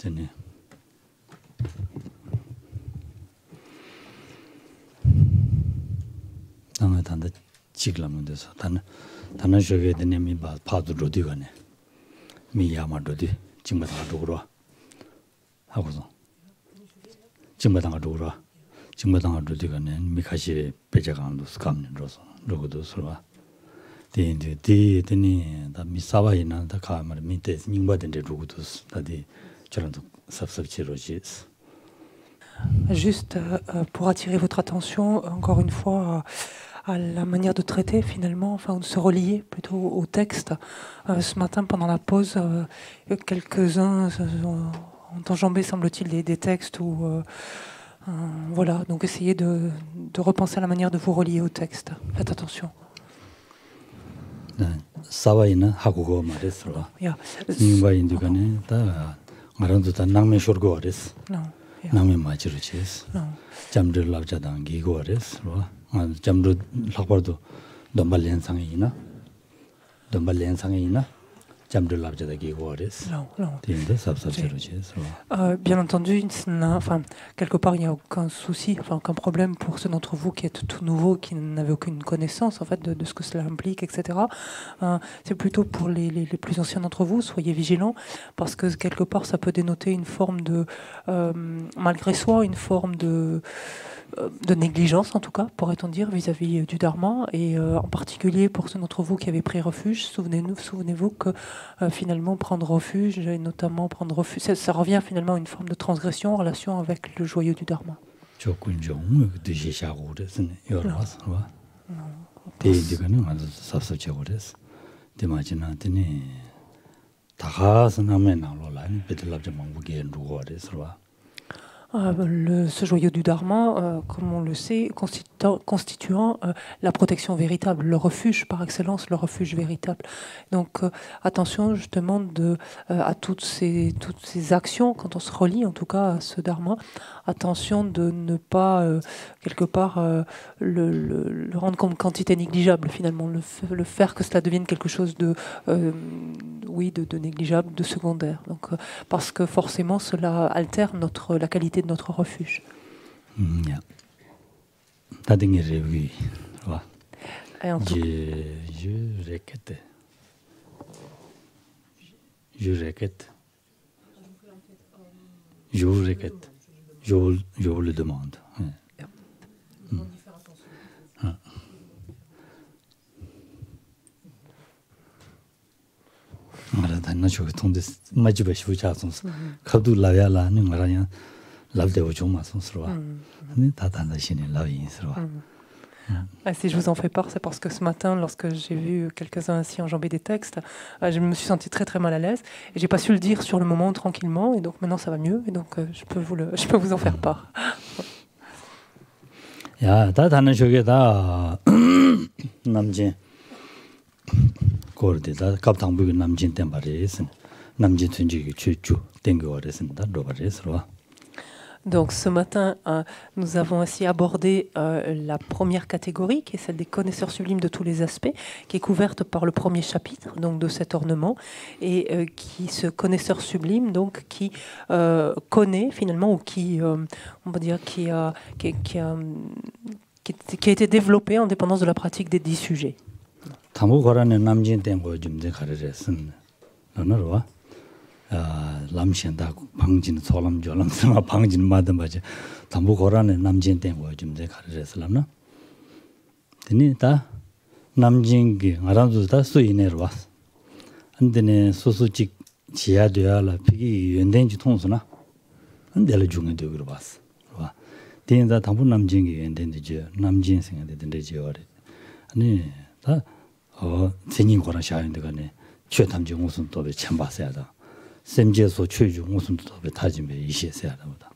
되네. 당에 단다 지글하면 돼서 단은 저게 되네 미 파도 로디가네. 미야마도디 징마당아도로 하고서 징마당아도로 징마당아도디가네 미카시 배자강도 스kam는로서 로고도 서와 데니 다 미사바이나 다 카마르 미테 닝바덴데 로고도 다디 저런도 섭섭치로지. Juste pour attirer votre attention, encore une fois, à la manière de traiter finalement, enfin de se relier plutôt au texte. Ce matin, pendant la pause, quelques-uns ont enjambé, semble-t-il, des textes où, voilà, donc essayez de repenser à la manière de vous relier au texte. Faites attention. 사와이나 하고고 말했어. 야, 인바인디가네 다 말한도 다 낭매 쇼르고 알았어. 남의 맞으로 지스. 잠들 랍자당 기고 알았어. 잠들 락버도 dombalensang이나 잠들 랍자다 기고 알았어. 근데 삽삽스러워 지스. Bien entendu, enfin, quelque part, il n'y a aucun souci, enfin, aucun problème pour ceux d'entre vous qui êtes tout nouveaux, qui n'avaient aucune connaissance en fait, de ce que cela implique, etc. C'est plutôt pour les plus anciens d'entre vous, soyez vigilants, parce que quelque part, ça peut dénoter une forme de, malgré soi, une forme de négligence, en tout cas, pourrait-on dire, vis-à-vis du Dharma, et en particulier pour ceux d'entre vous qui avaient pris refuge, souvenez-vous que finalement prendre refuge, et notamment prendre refuge, ça revient finalement à une forme de transgression en relation avec le joyau du Dharma. Ce joyau du Dharma, comme on le sait, constituant la protection véritable, le refuge par excellence, le refuge véritable. Donc attention justement à toutes ces actions, quand on se relie en tout cas à ce Dharma, attention de ne pas quelque part le rendre comme quantité négligeable finalement, le faire que cela devienne quelque chose de négligeable, de secondaire. Donc, parce que forcément cela altère la qualité de notre refuge. Je vous le demande. 말하다나 저기 통데 마지막 시부자선스 가도 라야라는 말아야 랍데고 좀 마선스러워. 아니 다단다시네 라인스러워. Si je vous en fais part, c'est parce que ce matin, lorsque j'ai vu quelques-uns ainsi enjamber des textes, je me suis senti très très mal à l'aise et j'ai pas su le dire sur le moment tranquillement et donc maintenant ça va mieux et donc je peux vous en faire part. 야, 다다는 저게다 남진 고르데다 갑당부의 남진 템바레스 남진 춘지기 추추 땡겨버렸습니다. 로바레스로. Donc ce matin, nous avons ainsi abordé la première catégorie, qui est celle des connaisseurs sublimes de tous les aspects, qui est couverte par le premier chapitre donc de cet ornement, et ce connaisseur sublime donc qui connaît finalement ou qui on va dire qui a été développé en dépendance de la pratique des 10 sujets. 람신다 방진 소람 졸람스마 방진 마든 바지 담부 고라네 남진 땡고 좀데 가르랬을라나 되니다 남진기 알아도 다 수이네로 와 안데네 소소직 지야되야라 피기 연된지 통수나 안데를 중에 되기로 봤어 와 되니다 담부 남진기 연된지 남진 생각이 된대지 어리 아니 다 진인 고라 샤인데 가네 최탐지 무슨 또에 참 봤어야다 샘제소 최주 무슨 도배 타지면 이시해야 합니다.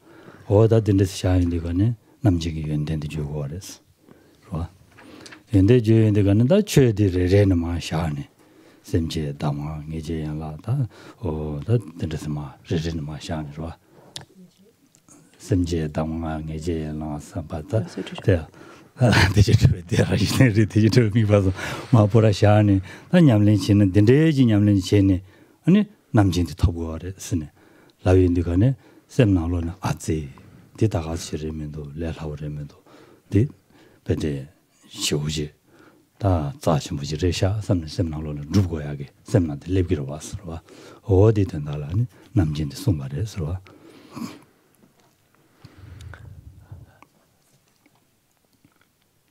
어다 된데서 샤인데 간에 남직이 연된데 주고 그랬어. 좋아. 연대 주인데 간에 다 최디레는 마 샤네. 샘제 담아 이제 연라다. 다 된데서 마 레레는 마 샤네 좋아. 샘제 담아 이제 연라서 받다. 돼. 디지털 대라이네 디지털 미바서 마보라 샤네. 다 냠린 치는 된데지 냠린 치네. 아니 남진도 터부어래 쓰네. 라윈디가네 셈나로는 아지 디다가시르면도 레라오르면도 디 베데 쇼지 다 자신부지 레샤 셈나로는 루고야게 셈나데 레비로 왔으로와 어디 된다라니 남진데 송말에서와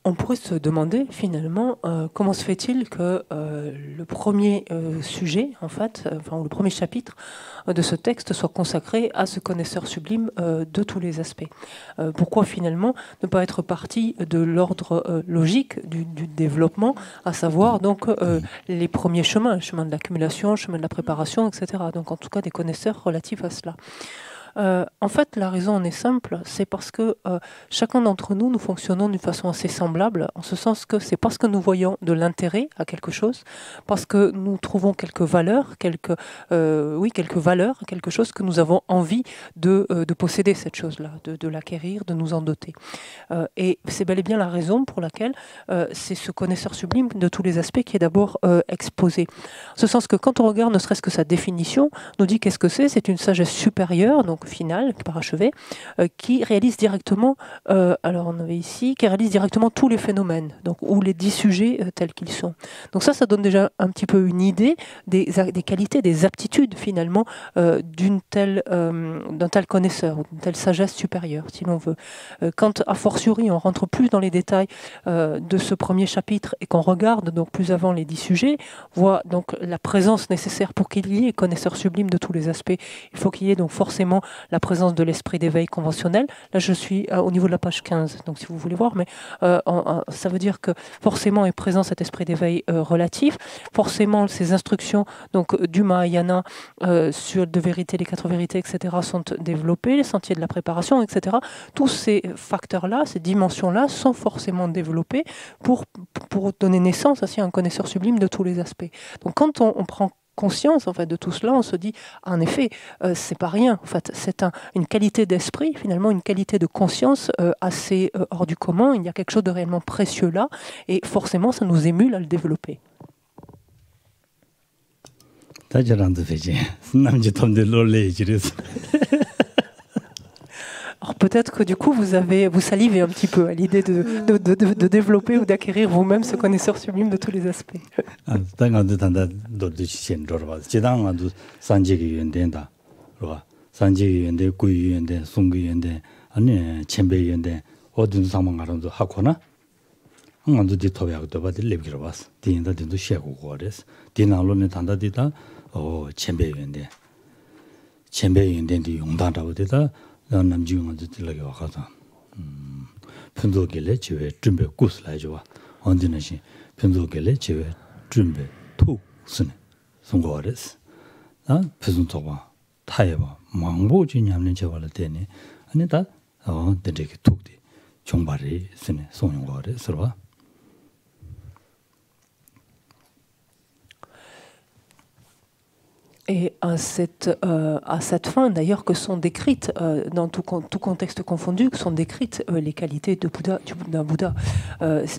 On pourrait se demander finalement comment se fait-il que le premier sujet, en fait, enfin le premier chapitre de ce texte soit consacré à ce connaisseur sublime de tous les aspects. Pourquoi finalement ne pas être parti de l'ordre logique du développement, à savoir donc les premiers chemins, le chemin de l'accumulation, le chemin de la préparation, etc. Donc en tout cas des connaisseurs relatifs à cela. En fait, la raison en est simple, c'est parce que chacun d'entre nous, nous fonctionnons d'une façon assez semblable, en ce sens que c'est parce que nous voyons de l'intérêt à quelque chose, parce que nous trouvons quelques valeurs, quelque chose que nous avons envie de posséder cette chose-là, de l'acquérir, de nous en doter. Et c'est bel et bien la raison pour laquelle c'est ce connaisseur sublime de tous les aspects qui est d'abord exposé. En ce sens que quand on regarde ne serait-ce que sa définition, nous dit qu'est-ce que c'est ? C'est une sagesse supérieure, donc finale, parachevée, qui réalise directement, alors on avait ici, qui réalise directement tous les phénomènes, donc, ou les 10 sujets tels qu'ils sont. Donc ça donne déjà un petit peu une idée des qualités, des aptitudes finalement d'un tel connaisseur, ou d'une telle sagesse supérieure, si l'on veut. Quand, a fortiori, on rentre plus dans les détails de ce premier chapitre et qu'on regarde donc plus avant les 10 sujets, voit donc la présence nécessaire pour qu'il y ait connaisseur sublime de tous les aspects. Il faut qu'il y ait donc forcément la présence de l'esprit d'éveil conventionnel. Là, je suis au niveau de la page 15, donc si vous voulez voir, mais ça veut dire que forcément est présent cet esprit d'éveil relatif, forcément ces instructions donc, du Mahayana sur de vérité, les 4 vérités, etc. sont développées, les sentiers de la préparation, etc. Tous ces facteurs-là, ces dimensions-là sont forcément développés pour donner naissance à un connaisseur sublime de tous les aspects. Donc quand on prend conscience en fait de tout cela, on se dit en effet c'est pas rien, en fait c'est une qualité d'esprit, finalement une qualité de conscience assez hors du commun. Il y a quelque chose de réellement précieux là et forcément ça nous émule à le développer. Alors peut-être que du coup vous salivez un petit peu à l'idée de développer ou d'acquérir vous-même ce connaisseur sublime de tous les aspects. 남중은 들려게 와가서 편도결에 제외 준비 꾸슬라죠. 언제는지 편도결에 제외 준비 투 쓰네. 송고하레스. 표준토가 타해봐. 망보지냐면 저걸 때니 아니다. 되게 툭디 종발이 쓰네. 송용거레스로. Et à cette fin, d'ailleurs, que sont décrites, dans tout contexte confondu, que sont décrites les qualités d'un Bouddha,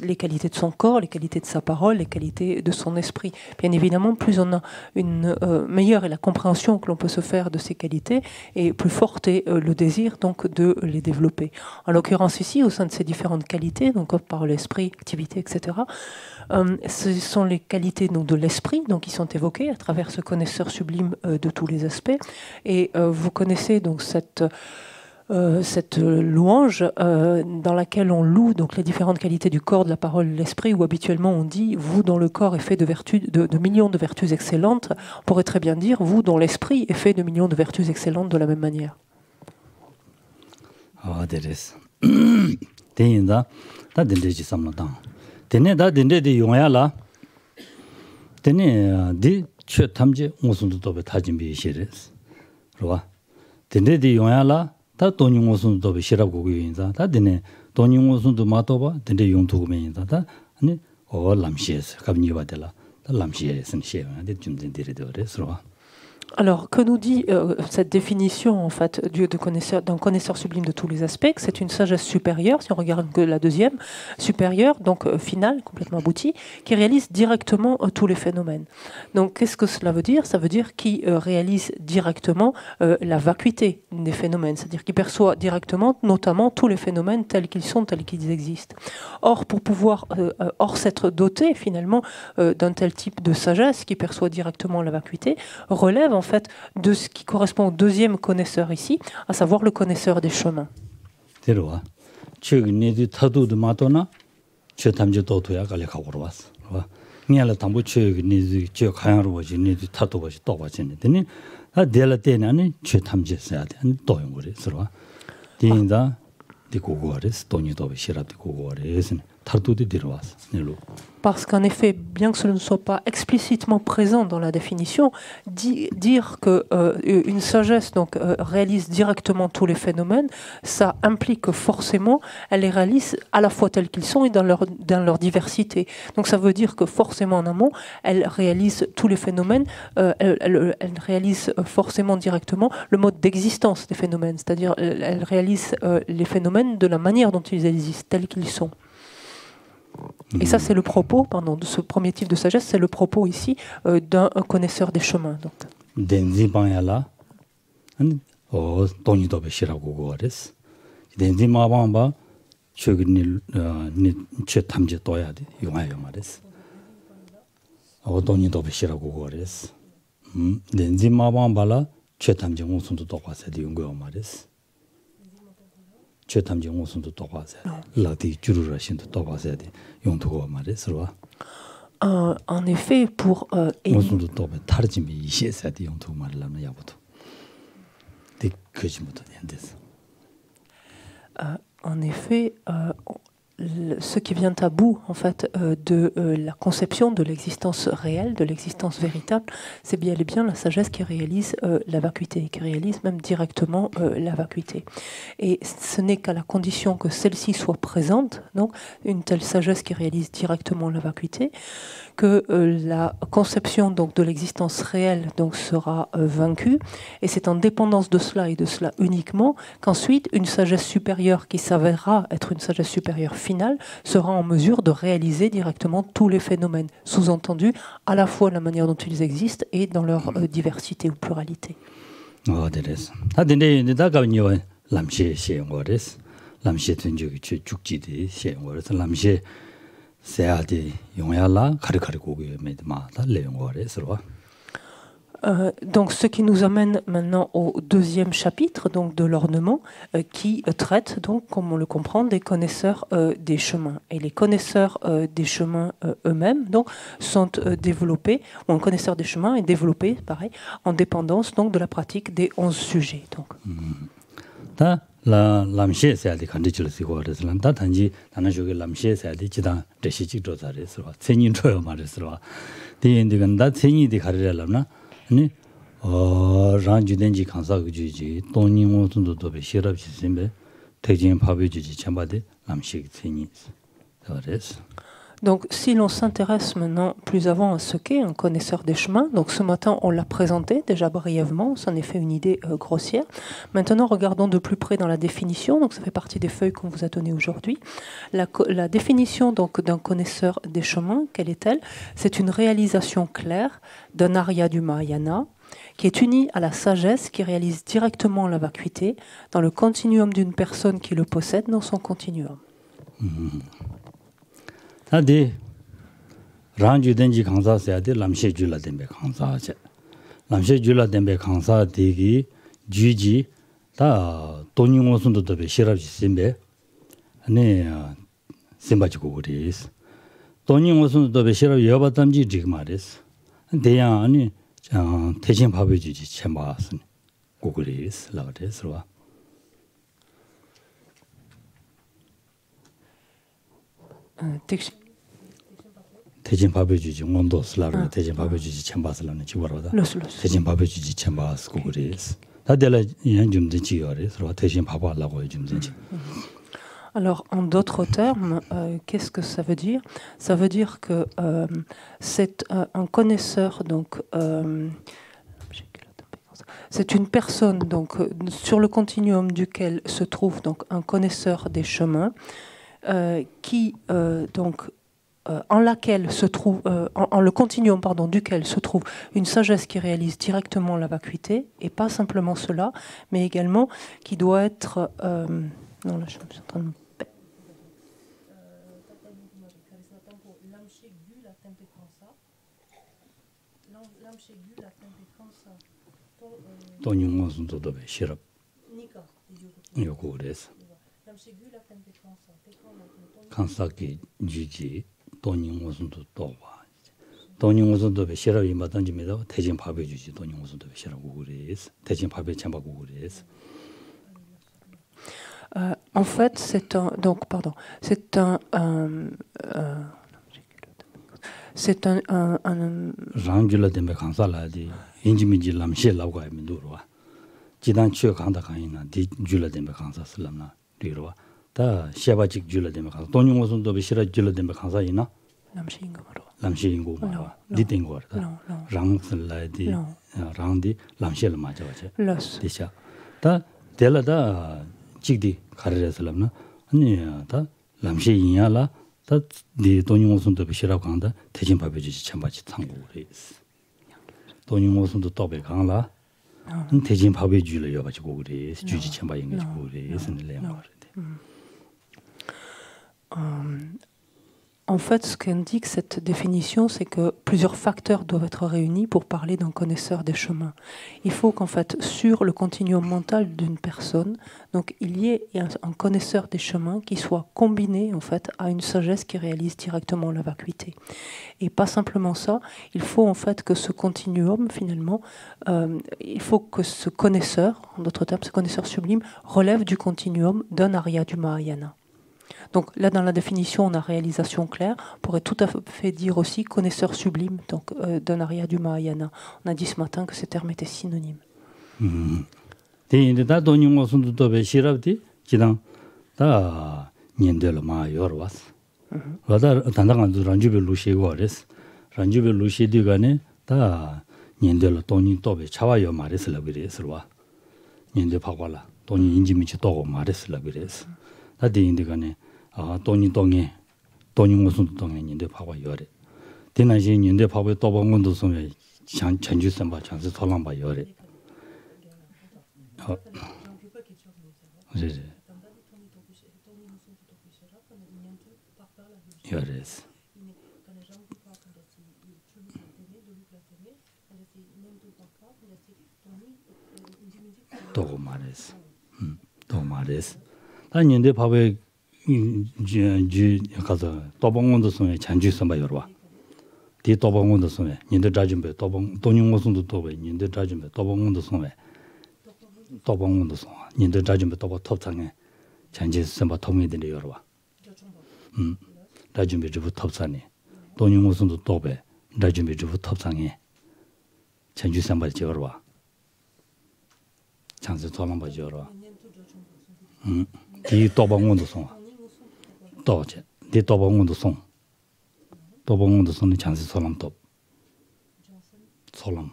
les qualités de son corps, les qualités de sa parole, les qualités de son esprit. Bien évidemment, plus on a une meilleure est la compréhension que l'on peut se faire de ces qualités, et plus forte est le désir donc de les développer. En l'occurrence ici, au sein de ces différentes qualités, donc par l'esprit, activité, etc., ce sont les qualités donc, de l'esprit donc, qui sont évoquées à travers ce connaisseur sublime de tous les aspects. Et vous connaissez donc cette louange dans laquelle on loue donc, les différentes qualités du corps, de la parole, de l'esprit, où habituellement on dit « vous dont le corps est fait de millions de vertus excellentes », on pourrait très bien dire « vous dont l'esprit est fait de millions de vertus excellentes » de la même manière. Tene da dende de yongya la tene di chö tamje ngosundu tobe tajin bi shires roba dende de yongya la ta toni ngosundu tobe shirab go yinza ta dene toni ngosundu ma toba dende yong tu me yinza ta ani o lamshes kabni badela ta lamshes ni she de jumden dire de res roba. Alors, que nous dit cette définition en fait d'un connaisseur sublime de tous les aspects? Que c'est une sagesse supérieure, si on regarde que la deuxième, supérieure, donc finale, complètement aboutie, qui réalise directement tous les phénomènes. Donc, qu'est-ce que cela veut dire? Ça veut dire qu'il réalise directement la vacuité des phénomènes, c'est-à-dire qu'il perçoit directement, notamment, tous les phénomènes tels qu'ils sont, tels qu'ils existent. Or, pour pouvoir, s'être doté finalement d'un tel type de sagesse qui perçoit directement la vacuité, relève en fait de ce qui correspond au deuxième connaisseur ici, à savoir le connaisseur des chemins. Parce qu'en effet, bien que ce ne soit pas explicitement présent dans la définition, dire qu'une sagesse donc, réalise directement tous les phénomènes, ça implique que forcément, elle les réalise à la fois tels qu'ils sont et dans leur diversité. Donc ça veut dire que forcément en amont, elle réalise tous les phénomènes, elle réalise forcément directement le mode d'existence des phénomènes, c'est-à-dire elle réalise les phénomènes de la manière dont ils existent, tels qu'ils sont. Et ça, c'est le propos, de ce premier type de sagesse, c'est le propos ici d'un connaisseur des chemins. Donc. En effet, pour ce qui vient à bout en fait de la conception de l'existence réelle, de l'existence véritable, c'est bien et bien la sagesse qui réalise la vacuité, qui réalise même directement la vacuité. Et ce n'est qu'à la condition que celle-ci soit présente, donc une telle sagesse qui réalise directement la vacuité, que la conception donc de l'existence réelle donc sera vaincue, et c'est en dépendance de cela et de cela uniquement qu'ensuite une sagesse supérieure qui s'avérera être une sagesse supérieure finale sera en mesure de réaliser directement tous les phénomènes, sous-entendu à la fois la manière dont ils existent et dans leur diversité ou pluralité. Donc, ce qui nous amène maintenant au deuxième chapitre donc, de l'ornement qui traite, donc, comme on le comprend, des connaisseurs des chemins. Et les connaisseurs des chemins eux-mêmes donc, sont développés, ou un connaisseur des chemins est développé, pareil, en dépendance donc, de la pratique des 11 sujets. Donc. Donc, si l'on s'intéresse maintenant plus avant à ce qu'est un connaisseur des chemins, donc ce matin on l'a présenté déjà brièvement, on s'en est fait une idée grossière. Maintenant, regardons de plus près dans la définition. Donc, ça fait partie des feuilles qu'on vous a données aujourd'hui. La définition donc d'un connaisseur des chemins, quelle est-elle? C'est une réalisation claire d'un arya du Mahayana, qui est unie à la sagesse qui réalise directement la vacuité dans le continuum d'une personne qui le possède dans son continuum. Adi ranju denji kangsa sayade lamshe jula dembe kangsa che. Lamshe jula dembe kangsa degi juji ta toni ngosundo dobe shirabji simbe ane simbaji gogoris. Toni ngosundo dobe shirab yobatamji jigmaris. Deya ane 대신 밥을 주지 쳔바스니 고글리스 라데스와 대신 밥을 주지 원도스라로 대신 밥을 주지 쳔바스라는 지버로다 대신 밥을 주지 쳔바스 고글리스 다들 이런 좀 되지요레스로 대신 밥 하려고 좀 되지. Alors, en d'autres termes, qu'est-ce que ça veut dire? Ça veut dire que c'est un connaisseur, donc, c'est une personne donc sur le continuum duquel se trouve donc un connaisseur des chemins qui donc en laquelle se trouve en le continuum pardon duquel se trouve une sagesse qui réalise directement la vacuité et pas simplement cela, mais également qui doit être non là je suis en train de Kansaki Juji, Tony wasn't to Toba. Tony wasn't to be Shira in Batanjimeda, Tajin Pabe Juji, Tony wasn't to be Shira Guguris, Tajin Pabe Chamba Guguris. En fait, c'est un donc pardon, c'est un Rangula de Mekansala, the Injimiji Lamshe Lawa Mindurwa. Jidan Chu Kanda Kaina, the Jula de Mekansa Slamna, Dirwa. 다 시아바직 줄라 되면 가서 돈이 무슨 더 비시라 줄라 되면 가서 이나 남시인고 말아 리딩 거다 랑슬라디 랑디 람시를 맞아 맞아 디샤 다 델라다 직디 가르레슬람나 아니 다 람시인야라 다네 돈이 무슨 더 비시라 간다 대신 밥해 주지 참바지 상고 그래 돈이 무슨 더 더베 강라 대신 밥해 줄려 여 가지고 그래 주지 참바 인게 주고 그래 스늘래 En fait, ce qu'indique cette définition, c'est que plusieurs facteurs doivent être réunis pour parler d'un connaisseur des chemins. Il faut qu'en fait, sur le continuum mental d'une personne, donc il y ait un connaisseur des chemins qui soit combiné en fait à une sagesse qui réalise directement la vacuité. Et pas simplement ça, il faut en fait que ce continuum, finalement, il faut que ce connaisseur, en d'autres termes, ce connaisseur sublime, relève du continuum d'un arya du Mahayana. Donc là, dans la définition, on a réalisation claire. On pourrait tout à fait dire aussi connaisseur sublime, donc d'un arya du Mahayana. On a dit ce matin que ces termes étaient synonymes. 돈이 동에 돈이 무슨 동에 있는데 파고 요래. 대나시 있는데 파고 또 방문도 소에 전주 선바 장수 설람 봐 요래. 네. 요래스. 또 말했어. 또 말했어. 아니인데 밥에 가서 도봉원도 손에 잔주 선바 열와. 뒤 도봉원도 손에 님들 자준배 도봉 돈용원도 도배 님들 자준배 도봉원도 손에 도봉원도 손 님들 자준배 도보 톱상에 잔주 선바 통이들이 열와. 자준배 주부 톱상에 돈용원도 도배 자준배 주부 톱상에 잔주 선바 열와. 장수 돌아만 봐 열와. 이 도봉원도 손 도제 디 도봉원도 손 도봉원도 손이 장수 소람 톱 소람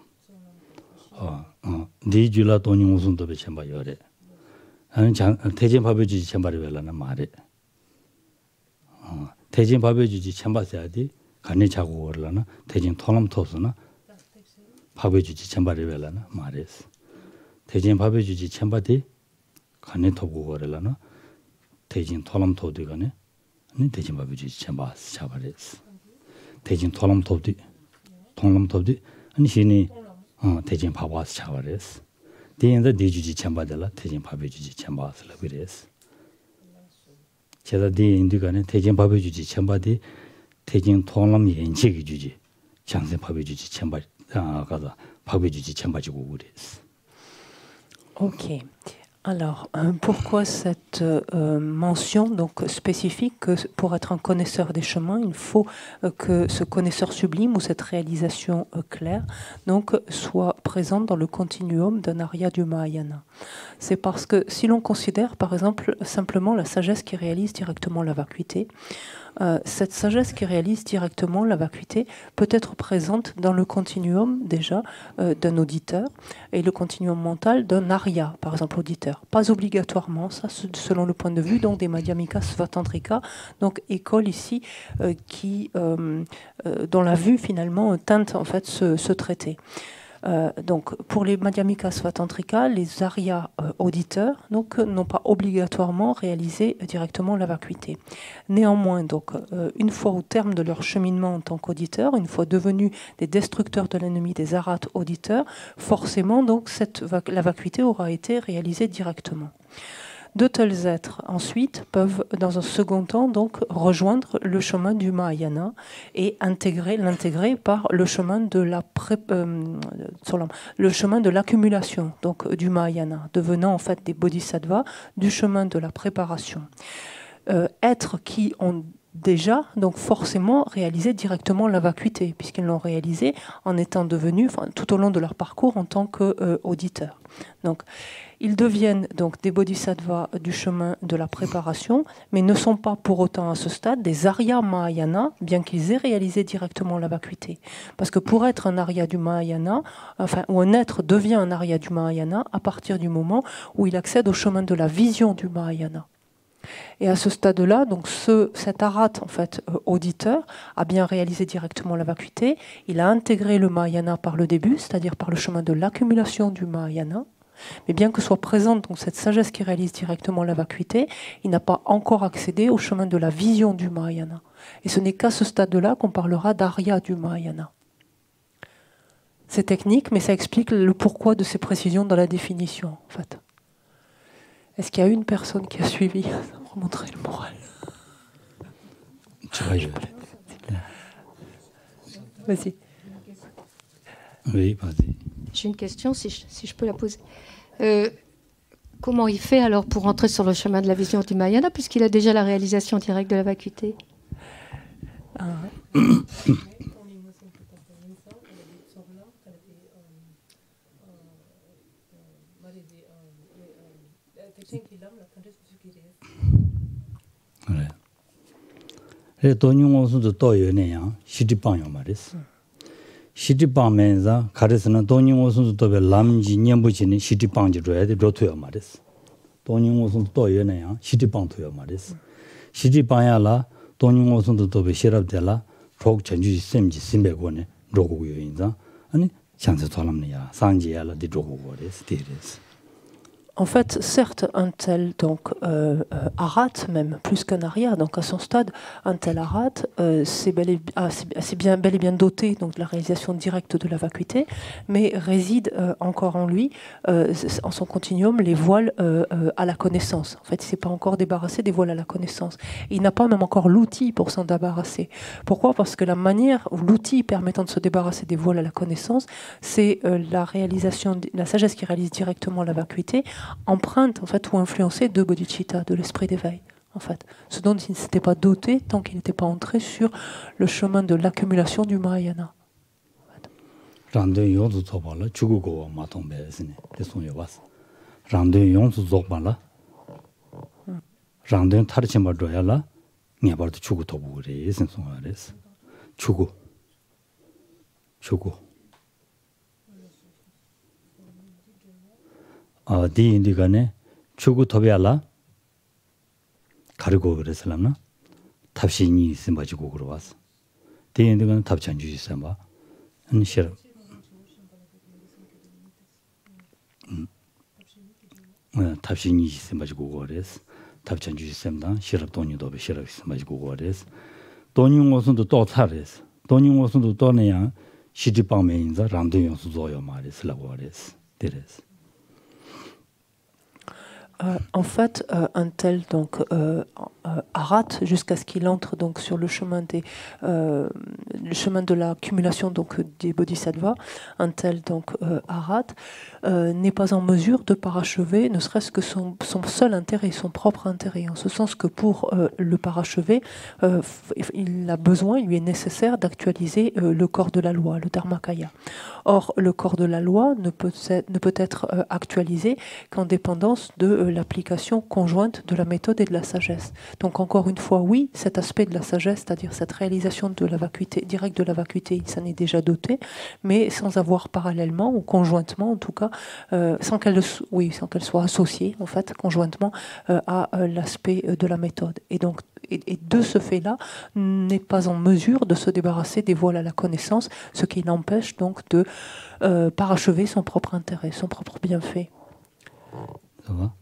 디 줄라 돈이 무슨 도배 쳔바 열에 아니 대진 밥해 주지 쳔바리 vel라나 말에 대진 밥해 주지 쳔바셔야지 간이 자고 올라나 대진 토람 톱스나 밥해 주지 쳔바리 vel라나 말에스 대진 밥해 주지 쳔바디 간이 토고 올라나 대진 토람 토디가네 아니 대진 밥해 주지 쳔바 샤바레스 대진 토람 토디 통람 토디 아니 신이 대진 밥와스 샤바레스 대인자 대주지 쳔바들라 대진 밥해 주지 쳔바스라 그래스 제가 대인들간에 대진 밥해 주지 쳔바디 대진 통람 연식이 주지 장세 밥해 주지 쳔바 가서 밥해 주지 쳔바지고 그래스 Ok. Alors, pourquoi cette mention donc spécifique que pour être un connaisseur des chemins, il faut que ce connaisseur sublime ou cette réalisation claire donc soit présente dans le continuum d'un arya du Mahayana. C'est parce que si l'on considère par exemple simplement la sagesse qui réalise directement la vacuité, cette sagesse qui réalise directement la vacuité peut être présente dans le continuum déjà d'un auditeur et le continuum mental d'un arya, par exemple auditeur. Pas obligatoirement, ça selon le point de vue donc des Madhyamika Svatantrika, donc école ici dont la vue finalement teinte en fait ce traité. Donc, pour les Madhyamika Svatantrika, les aryas auditeurs n'ont pas obligatoirement réalisé directement la vacuité. Néanmoins, donc, une fois au terme de leur cheminement en tant qu'auditeurs, une fois devenus des destructeurs de l'ennemi, des arats auditeurs, forcément, donc, la vacuité aura été réalisée directement. De tels êtres, ensuite, peuvent, dans un second temps, donc, rejoindre le chemin du Mahayana et l'intégrer par le chemin de l'accumulation, donc, du Mahayana, devenant en fait des bodhisattvas du chemin de la préparation. Êtres qui ont déjà, donc forcément, réalisé directement la vacuité, puisqu'ils l'ont réalisé en étant devenus, tout au long de leur parcours, en tant qu'auditeurs. Donc, ils deviennent donc des bodhisattvas du chemin de la préparation, mais ne sont pas pour autant à ce stade des Arya Mahayana, bien qu'ils aient réalisé directement la vacuité. Parce que pour être un Arya du Mahayana, ou un être devient un Arya du Mahayana à partir du moment où il accède au chemin de la vision du Mahayana. Et à ce stade-là, donc cet arat, en fait, auditeur, a bien réalisé directement la vacuité. Il a intégré le Mahayana par le début, c'est-à-dire par le chemin de l'accumulation du Mahayana. Mais bien que soit présente donc, cette sagesse qui réalise directement la vacuité, il n'a pas encore accédé au chemin de la vision du Mahayana. Et ce n'est qu'à ce stade-là qu'on parlera d'Arya du Mahayana. C'est technique, mais ça explique le pourquoi de ces précisions dans la définition, en fait. Est-ce qu'il y a une personne qui a suivi? Ça me remonterait le moral. Vas-y. Oui, vas-y. J'ai une question, si je peux la poser. Comment il fait alors pour entrer sur le chemin de la vision du Mahayana, puisqu'il a déjà la réalisation directe de la vacuité? 시티방면서 가르스는 돈용오순도 또베 람지 년부지는 시티방지 줘야 돼 로토야 말이스. 돈용오순도 또 연애야 시티방도야 말이스. 시티방야라 돈용오순도 또베 시랍데라 록 전주 셈지 심배고네 로고요 인자. 아니 chances 사람이야 상지야라 디 로고고레스 디레스. En fait, certes, un tel donc arat, même plus qu'un arya, donc à son stade, un tel arat, c'est bel et bien doté donc de la réalisation directe de la vacuité, mais réside encore en lui, en son continuum, les voiles à la connaissance. En fait, il ne s'est pas encore débarrassé des voiles à la connaissance. Il n'a pas même encore l'outil pour s'en débarrasser. Pourquoi? Parce que la manière, ou l'outil permettant de se débarrasser des voiles à la connaissance, c'est la réalisation, la sagesse qui réalise directement la vacuité, empreinte en fait ou influencée de bodhicitta, de l'esprit d'éveil en fait, ce dont il ne s'était pas doté tant qu'il n'était pas entré sur le chemin de l'accumulation du Mahayana. Randun yonzu zokbala chugugo matombe esine desong yobas. Randun yonzu zokbala randun tarchimba doyala nyabardo chugu tobure esine songares. Chugu. 디 인디가네 추구 토비알라 가르고 그랬을라나 탑신이 있음 가지고 그러 왔어. 디 인디가는 탑찬 주시 삼바 안시르 탑신이 있음 가지고 그랬어. 탑찬 주시 삼다 시럽 돈이도 be 시럽 있음 가지고 그랬어. 돈용 옷도 또 차랬어. 돈용 옷도 또 내야 시지 방면인자 람도 용수 조여 말했으라고 그랬어. 데레스. En fait, un tel donc arat jusqu'à ce qu'il entre donc sur le chemin le chemin de l'accumulation donc des bodhisattvas, un tel donc Arhat, n'est pas en mesure de parachever, ne serait-ce que son seul intérêt, son propre intérêt, en ce sens que pour le parachever, il a besoin, il lui est nécessaire d'actualiser le corps de la loi, le Dharmakaya. Or, le corps de la loi ne peut être actualisé qu'en dépendance de l'application conjointe de la méthode et de la sagesse. Donc, encore une fois, oui, cet aspect de la sagesse, c'est-à-dire cette réalisation de la vacuité, directe de la vacuité, il s'en est déjà doté, mais sans avoir parallèlement ou conjointement, en tout cas, sans qu'elle soit associée, en fait, conjointement à l'aspect de la méthode. Et donc, et de ce fait-là, n'est pas en mesure de se débarrasser des voiles à la connaissance, ce qui l'empêche donc de parachever son propre intérêt, son propre bienfait. Ça va?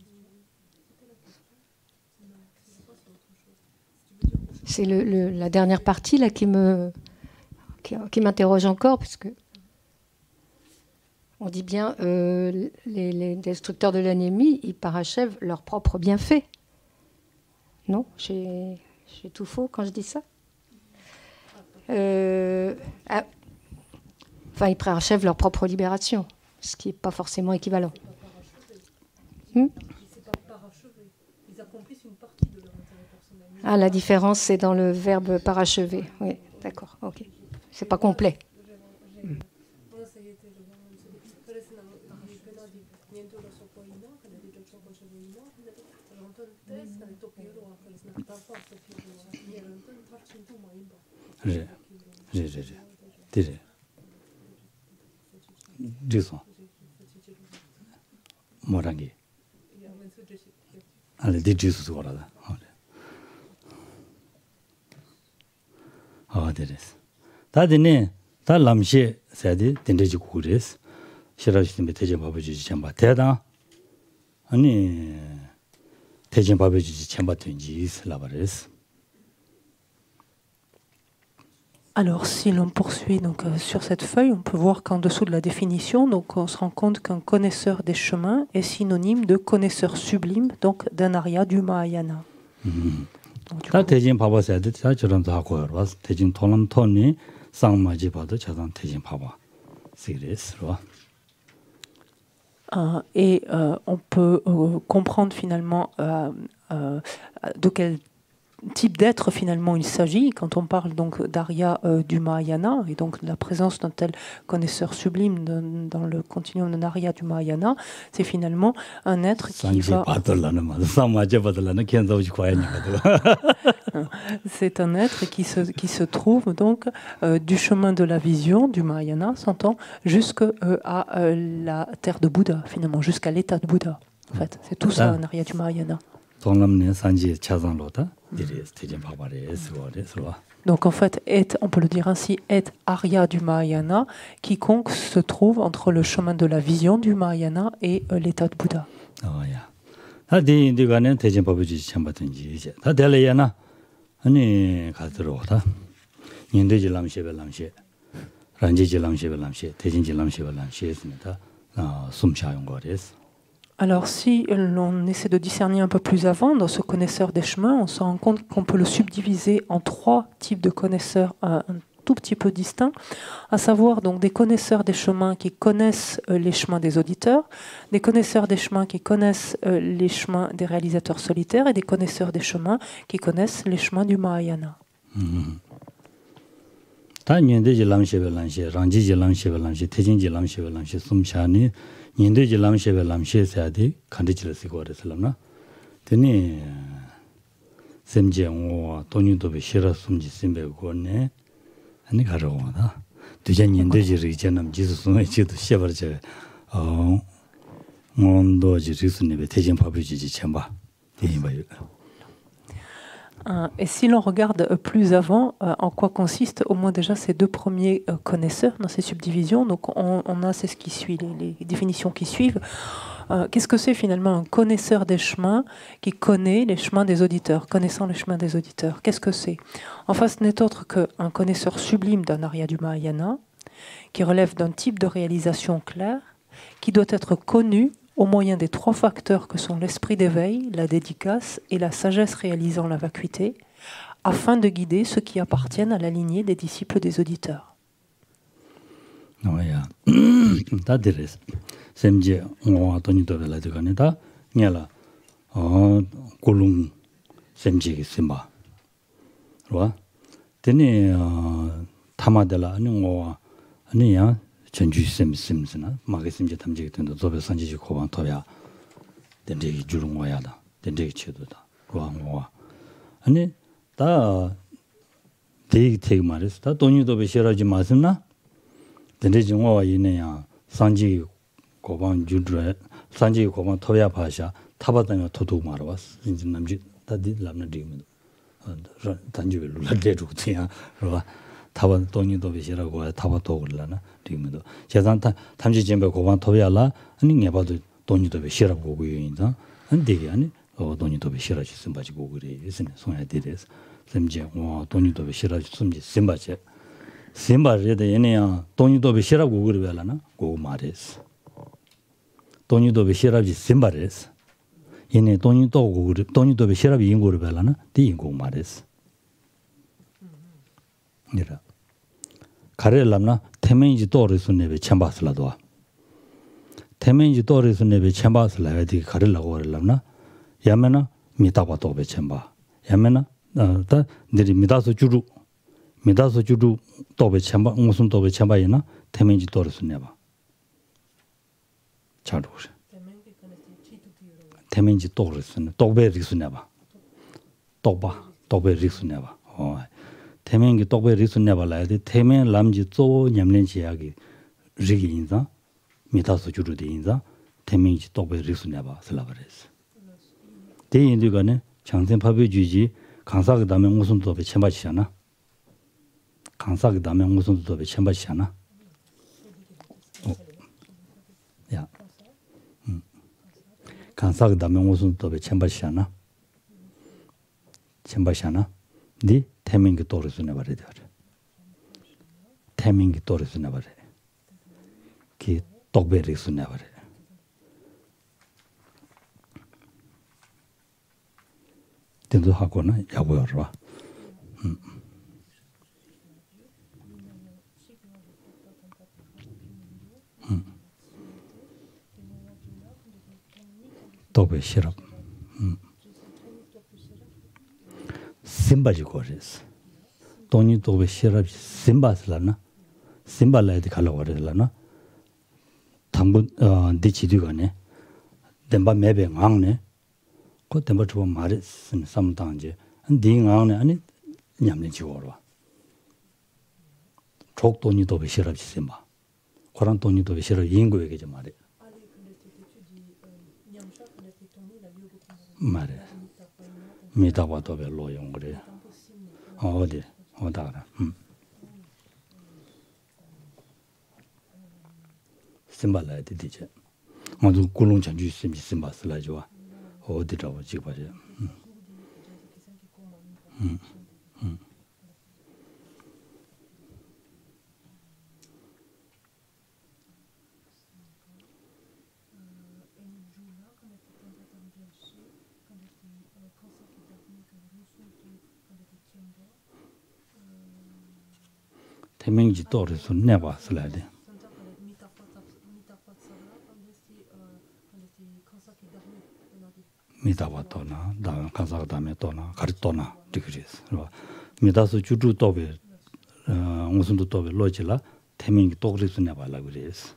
C'est la dernière partie là qui m'interroge encore, parce que on dit bien les destructeurs de l'anémie, ils parachèvent leur propre bienfait. Non, j'ai tout faux quand je dis ça. Enfin, ils parachèvent leur propre libération, ce qui n'est pas forcément équivalent. Ah, la différence, c'est dans le verbe parachever. Oui, d'accord, ok. C'est pas complet. 뭐라기 아니 디지스 거라다 데레스 다디네 다 람시 세디 덴데지 고레스 시라시팀에 대전 바버지지 챵바 대다 아니 대전 바버지지 챵바든지 슬라바레스. Alors, si l'on poursuit donc, sur cette feuille, on peut voir qu'en dessous de la définition, donc, on se rend compte qu'un connaisseur des chemins est synonyme de connaisseur sublime, donc d'un arya du Mahayana. 다 대진 봐봐서 해야 돼. 저런 다 하고 와. 대진 토론 톤이 쌍마지 봐도 저런 대진 봐봐. 시리스로. Et on peut comprendre finalement de quel type d'être finalement il s'agit quand on parle donc d'Arya du Mahayana et donc de la présence d'un tel connaisseur sublime dans le continuum d'un Arya du Mahayana, c'est finalement un être qui va c'est un être qui se trouve donc du chemin de la vision du Mahayana, s'entend, jusqu'à la terre de Bouddha finalement, jusqu'à l'état de Bouddha en fait, c'est tout ça un Arya du Mahayana. Donc en fait, on peut le dire ainsi, est Arya du Mahayana, quiconque se trouve entre le chemin de la vision du Mahayana et l'état de Bouddha. Alors si l'on essaie de discerner un peu plus avant dans ce connaisseur des chemins, on se rend compte qu'on peut le subdiviser en 3 types de connaisseurs un tout petit peu distincts, à savoir donc des connaisseurs des chemins qui connaissent les chemins des auditeurs, des connaisseurs des chemins qui connaissent les chemins des réalisateurs solitaires et des connaisseurs des chemins qui connaissent les chemins du Mahayana. 인도지 람셰벨 람셰사디 칸디치르스 고레슬람나 데니 셈제오 돈유도베 시라 숨지 심베고네 아니 가로와다 두잔 인도지 리제남 지수스네 지도 셰버제 몬도지 리스네베 대진 파비지지 챵바 데이바요. Et si l'on regarde plus avant, en quoi consistent au moins déjà ces 2 premiers connaisseurs dans ces subdivisions, donc on a c'est ce qui suit, les définitions qui suivent. Qu'est-ce que c'est finalement un connaisseur des chemins qui connaît les chemins des auditeurs, connaissant les chemins des auditeurs? Qu'est-ce que c'est? Enfin, ce n'est autre qu'un connaisseur sublime d'un Arya du Mahayana, qui relève d'un type de réalisation claire, qui doit être connu au moyen des 3 facteurs que sont l'esprit d'éveil, la dédicace et la sagesse réalisant la vacuité, afin de guider ceux qui appartiennent à la lignée des disciples des auditeurs. Oui, ça dirait. Semje, on a tenu de la deganeta, niala, Kulung semje simba. Right? Tene tamadela, ni ya, Chenju simsina, Magasimje tamje tendo, Zobe Sanji Koban Toya, Dende Jurungoyada, Dende Cheduda, Ruangwa. Ani, da, take maris, da, Tony Dobe Sheraji Masina, Dende Jungoa Ineya, Sanji Koban Judre, Sanji Koban Toya Pasha, Tabatanga Totu Marwas, in Namji, that did Lamna Dim. Tanju Lula Derutia, 타반 돈이도 비시라고 타바도 올라나 지금도 제산타 탐지 점배 고반 토비알라 아니 내봐도 돈이도 비시라고 보고 있다 근데 아니 돈이도 비시라지 쓴 바지고 그래 있으네 손에 대해서 semje 돈이도 비시라지 숨지 심바제 심바제데 얘네야 돈이도 비시라고 그러벨라나 고 말했어 돈이도 비시라지 심바레스 얘네 돈이도 그래 돈이도 비시라비 인고를 벨라나 디 인고 말했어 니라 가래람나 태면지 또르스네베 쳔바슬라도아 태면지 또르스네베 쳔바슬라야디 가래라고 하려나 야메나 미타바도베 쳔바 야메나 다 니리 미다서 주루 또베 쳔바 무슨 또베 쳔바이나 태면지 또르스네바 자루스 태면지 또르스네 또베 리스네바 또베 리스네바 태면기 똑베 리스네발라데 태면 람지 조 냠렌지야기 리기인자 미타서 주르데 인자 태면지 똑베 리스네바 슬라바레스 대인들간에 장생 파베주지 강사가 다음에 무슨 도베 쳔바치잖아 강사가 다음에 무슨 도베 쳔바치잖아 야 강사가 다음에 무슨 도베 쳔바치잖아 네 태민기 또르스네 바래 태민기 또르스네 바래 기 똑베리스네 바래 된도 하고나 야고여라 똑베 시럽 심바지 거리스 돈이 도베 시럽 심바슬라나 심발라이드 칼로거리라나 당분 디치디가네 덴바 메베 앙네 그 덴바 좀 말했은 삼당제 딩앙네 아니 냠네 지고로 족 돈이 도베 시럽 심바 그런 돈이 도베 시럽 인고에게 좀 말해 말해 미다와도베 로용 그래 어디 어다라 심발라야 되지 아주 꿀롱 전주 있으면 심바슬라 좋아 어디라고 지금 봐줘 태명지 또르스 내봐슬라데 미다와토나 다 가사다메 또나 가르토나 디그리스 미다스 주주 또베 무슨도 또베 로질라 태명지 또르스 내봐라 그래스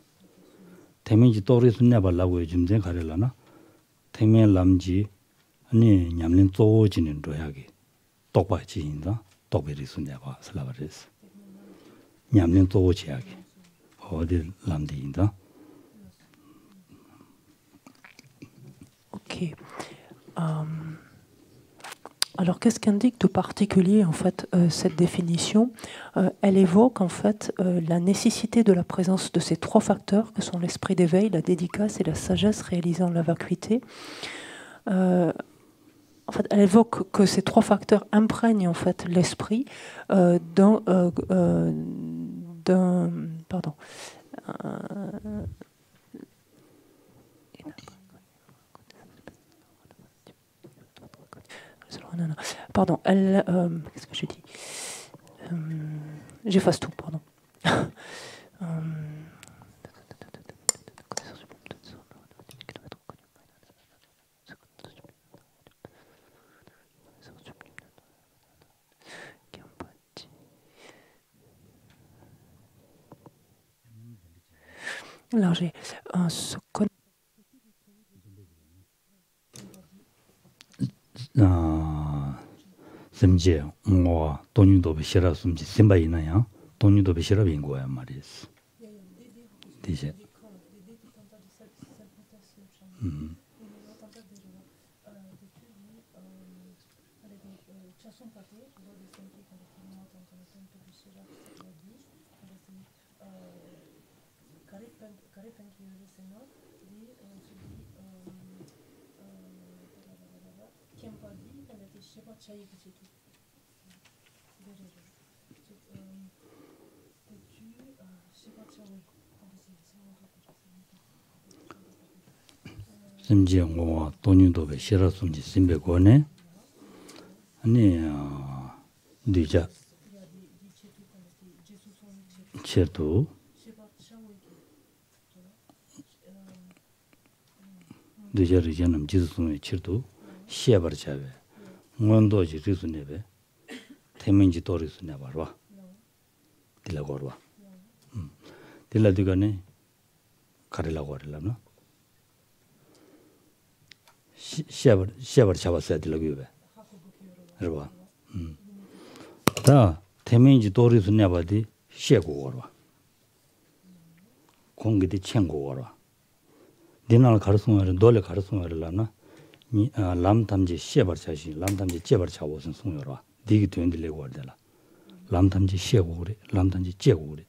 태명지 또르스 내봐라고 요즘에 가려나 태명 람지 아니 냠린 쪼지는 로야기 똑바지인다 똑베리스 내봐 슬라바레스 냠린 쪼지야기 어디 람디인다 Ok. Alors, qu'est-ce qu'indique de particulier en fait cette définition Elle évoque en fait la nécessité de la présence de ces trois facteurs que sont l'esprit d'éveil, la dédicace et la sagesse réalisant la vacuité. En fait, elle évoque que ces trois facteurs imprègnent en fait l'esprit d'un pardon. non, non. Pardon, qu'est-ce que j'ai dit? J'efface tout, pardon. Là, j'ai ce semje mo tonu do bishara sumji simba ina ya tonu do bishara bingo ya maris dije semje mo tonu do bishara sumji simbe gone ani dija chetu dija rijanam jisu chetu shebar chabe ngondo ji risu nebe temenji torisu ne barwa dila gorwa dila digane karela gorela no shebar chabasa dila gube arwa 다 temenji torisu ne badi shego gorwa 공기디 챙고 gorwa 디날 가르송을 돌레 가르송을라나 람탐지 shebar chashi 람탐지 제bar 차고선 송여라 디기 된들레고 wardel라 람탐지 she고 그래 람탐지 제고 그래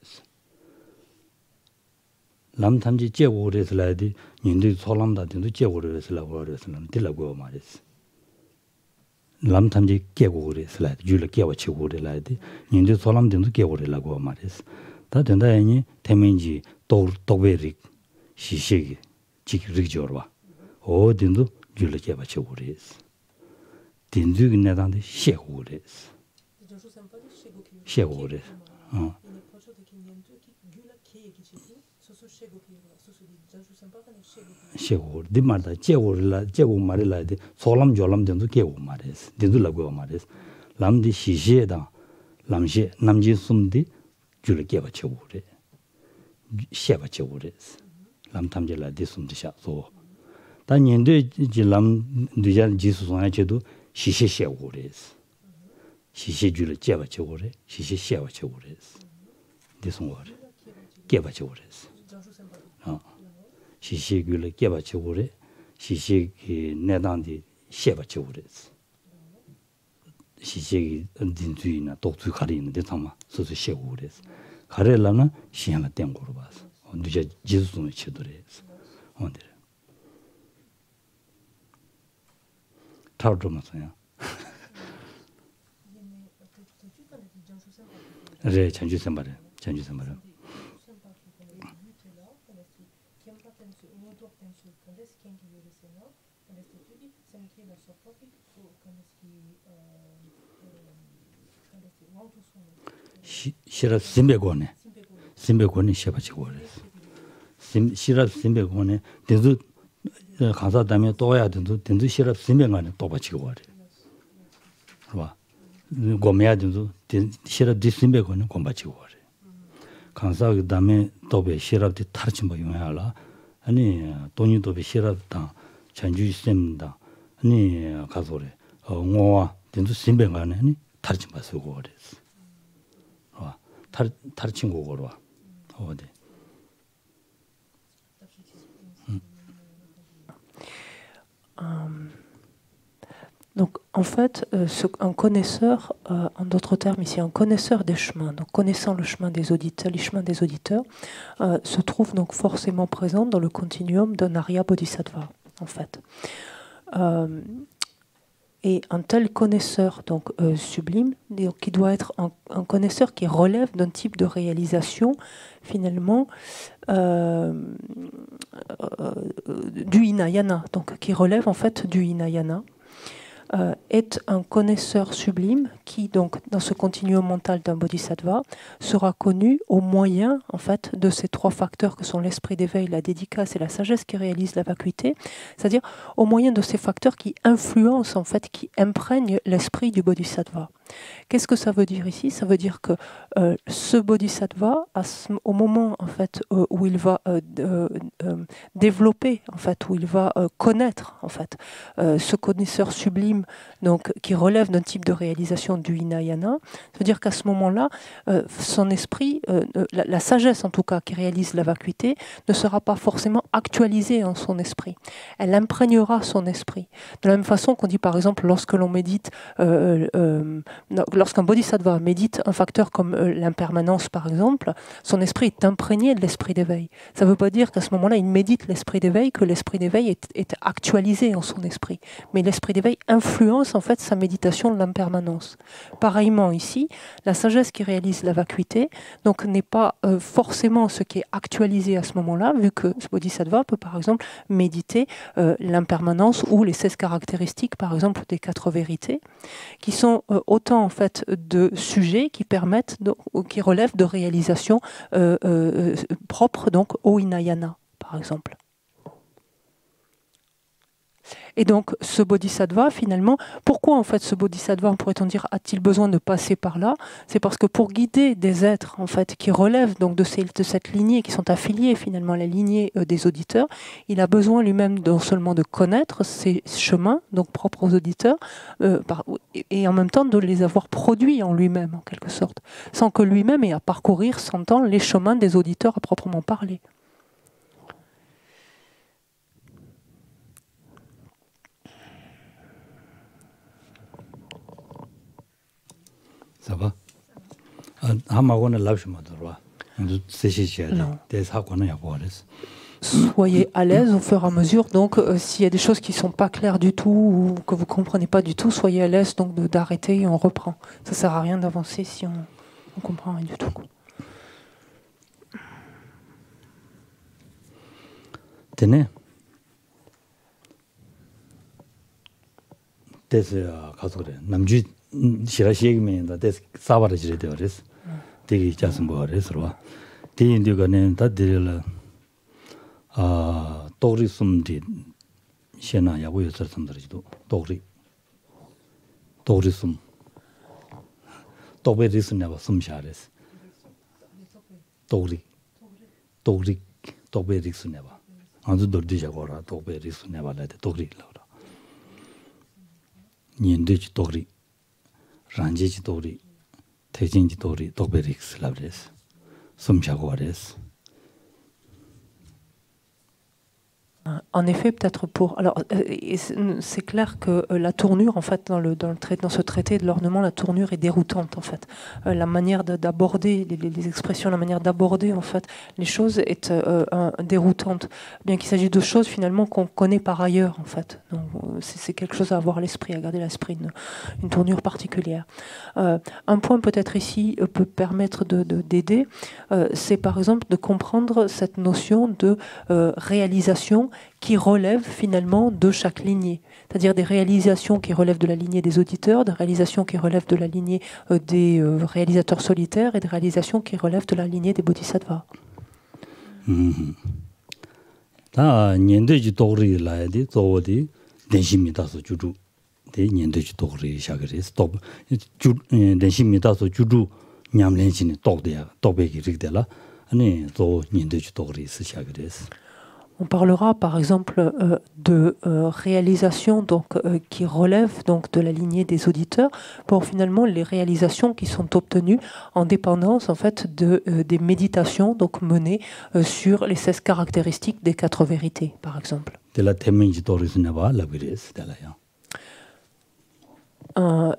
람탐지 제고 그래서라디 인도 소람다 된도 제고 그래서라고 그래서는 딜라고 말했어 람탐지 깨고 그래서라디 줄을 깨워 치고 그래라디 인도 소람 된도 깨고 그래라고 말했어 다 된다니 태면지 도베릭 시시기 지기르지어와 어딘도 줄을 깨워 치고 그래서 딘두기 내단데 she고 그래서 she고 그래 she고 디마다 제고를 제고 말이라데 소람 졸람 된도 깨고 말했어 딘두라고 말했어 람디 시시에다 람시 남지 숨디 줄을 깨워 치고 그래 she바 치고 그래서 람탐제라 디숨디 샤소 단년도 지람 두잘 지수송에 제도 시시 she고 그래서 시시 줄을 깨워 치고 그래 시시 she바 치고 그래서 디송거래 깨워 치고 그래서 시시 줄을 깨워 치고 그래 시시 내단디 she바 치고 그래서 시시 딘주이나 독주 가리는데 정말 소소 she고 그래서 가래라는 시행을 된 거로 봐서 누자 지수송에 치더래서 오늘 타르도마서요 네 전주선발에 시라 심베고네 셔바치고 그래서 시라 심베고네 된도 가사다면 또야 된도 시라 심베가네 또 바치고 그래 봐 고메야 된도 시라 디심베고네 곰바치고 그래 간사그 다음에 또베 시라디 타르친 뭐 용해라 아니 돈이도베 시라다 전주 쌤다 아니 가소래 응오와 된도 심베가네 아니 타르친 바스고 그래서 타르친 거로 와. 어디? Donc, en fait, un connaisseur, en d'autres termes ici, un connaisseur des chemins, donc connaissant le chemin des auditeurs, les chemins des auditeurs, se trouve donc forcément présent dans le continuum d'un Arya Bodhisattva, en fait. Et un tel connaisseur donc sublime, qui doit être un connaisseur qui relève d'un type de réalisation finalement du Hinayana, donc qui relève en fait du Hinayana. est un connaisseur sublime qui, donc, dans ce continuum mental d'un bodhisattva, sera connu au moyen, en fait, de ces trois facteurs que sont l'esprit d'éveil, la dédicace et la sagesse qui réalisent la vacuité, c'est-à-dire au moyen de ces facteurs qui influencent, en fait, qui imprègnent l'esprit du bodhisattva. Qu'est-ce que ça veut dire ici? Ça veut dire que ce bodhisattva, au moment en fait où il va développer, en fait, où il va connaître, en fait, ce connaisseur sublime, donc qui relève d'un type de réalisation du Hinayana, ça veut dire qu'à ce moment-là, son esprit, la sagesse en tout cas qui réalise la vacuité, ne sera pas forcément actualisée en son esprit. Elle imprégnera son esprit. De la même façon qu'on dit par exemple lorsque l'on médite lorsqu'un bodhisattva médite un facteur comme l'impermanence, par exemple, son esprit est imprégné de l'esprit d'éveil. Ça ne veut pas dire qu'à ce moment-là, il médite l'esprit d'éveil, que l'esprit d'éveil est actualisé en son esprit. Mais l'esprit d'éveil influence en fait sa méditation de l'impermanence. Pareillement ici, la sagesse qui réalise la vacuité donc n'est pas forcément ce qui est actualisé à ce moment-là, vu que ce bodhisattva peut par exemple méditer l'impermanence ou les 16 caractéristiques, par exemple, des 4 vérités, qui sont autant en fait de sujets qui permettent, qui relèvent de réalisations propres donc au Hinayana, par exemple. Et donc, ce bodhisattva, finalement, pourquoi en fait ce bodhisattva, pourrait-on dire, a-t-il besoin de passer par là? C'est parce que pour guider des êtres, en fait, qui relèvent donc de cette lignée, qui sont affiliés finalement à la lignée des auditeurs, il a besoin lui-même non seulement de connaître ces chemins, donc propres aux auditeurs, et en même temps de les avoir produits en lui-même, en quelque sorte, sans que lui-même ait à parcourir, s'entend, les chemins des auditeurs à proprement parler. Ça va? Soyez à l'aise au fur et à mesure. Donc, s'il y a des choses qui ne sont pas claires du tout ou que vous ne comprenez pas du tout, soyez à l'aise donc d'arrêter et on reprend. Ça ne sert à rien d'avancer si on ne comprend rien du tout. Tenez. 남주 시라시에면 다 사바르지레 되어res. 되게 자선 뭐래서와. 대인들과는 다들 도리 숨디 시나 야고 여서선들지도 도리 숨 도베리스나바 숨샤레스. 도베리스나바 아주 돌디자고라 도베리스나바라데 도리라라. 년대지 도리 란제지 도리 대진지 도리 도베릭스 라브레스 숨샤고 아레스. En effet, peut-être pour. Alors, c'est clair que la tournure, en fait, dans ce traité de l'ornement, la tournure est déroutante, en fait. La manière d'aborder les expressions, la manière d'aborder, en fait, les choses est déroutante. Bien qu'il s'agisse de choses, finalement, qu'on connaît par ailleurs, en fait. Donc, c'est quelque chose à avoir à l'esprit, à garder à l'esprit, une tournure particulière. Un point, peut-être ici, peut permettre d'aider, c'est par exemple de comprendre cette notion de réalisation qui relèvent finalement de chaque lignée, c'est-à-dire des réalisations qui relèvent de la lignée des auditeurs, des réalisations qui relèvent de la lignée des réalisateurs solitaires et des réalisations qui relèvent de la lignée des bodhisattvas. 다 년대지 도리 라야디 저어디 대심이다서 주주 대 년대지 도리 샤그리스 또 대심이다서 주주 냠len신이 또대야 또베기 릭데라 아니 또 년대지 도리 샤그리스. On parlera par exemple de réalisations donc, qui relèvent donc, de la lignée des auditeurs pour finalement les réalisations qui sont obtenues en dépendance en fait, des méditations donc, menées sur les 16 caractéristiques des 4 vérités par exemple.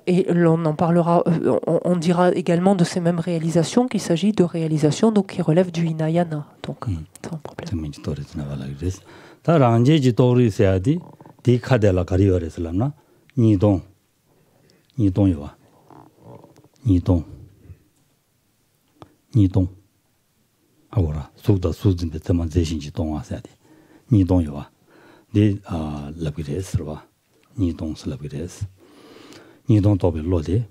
Et l'on en parlera, on dira également de ces mêmes réalisations qu'il s'agit de réalisations donc, qui relèvent du Hinayana. Donc, sans problème. 니동 도베 로데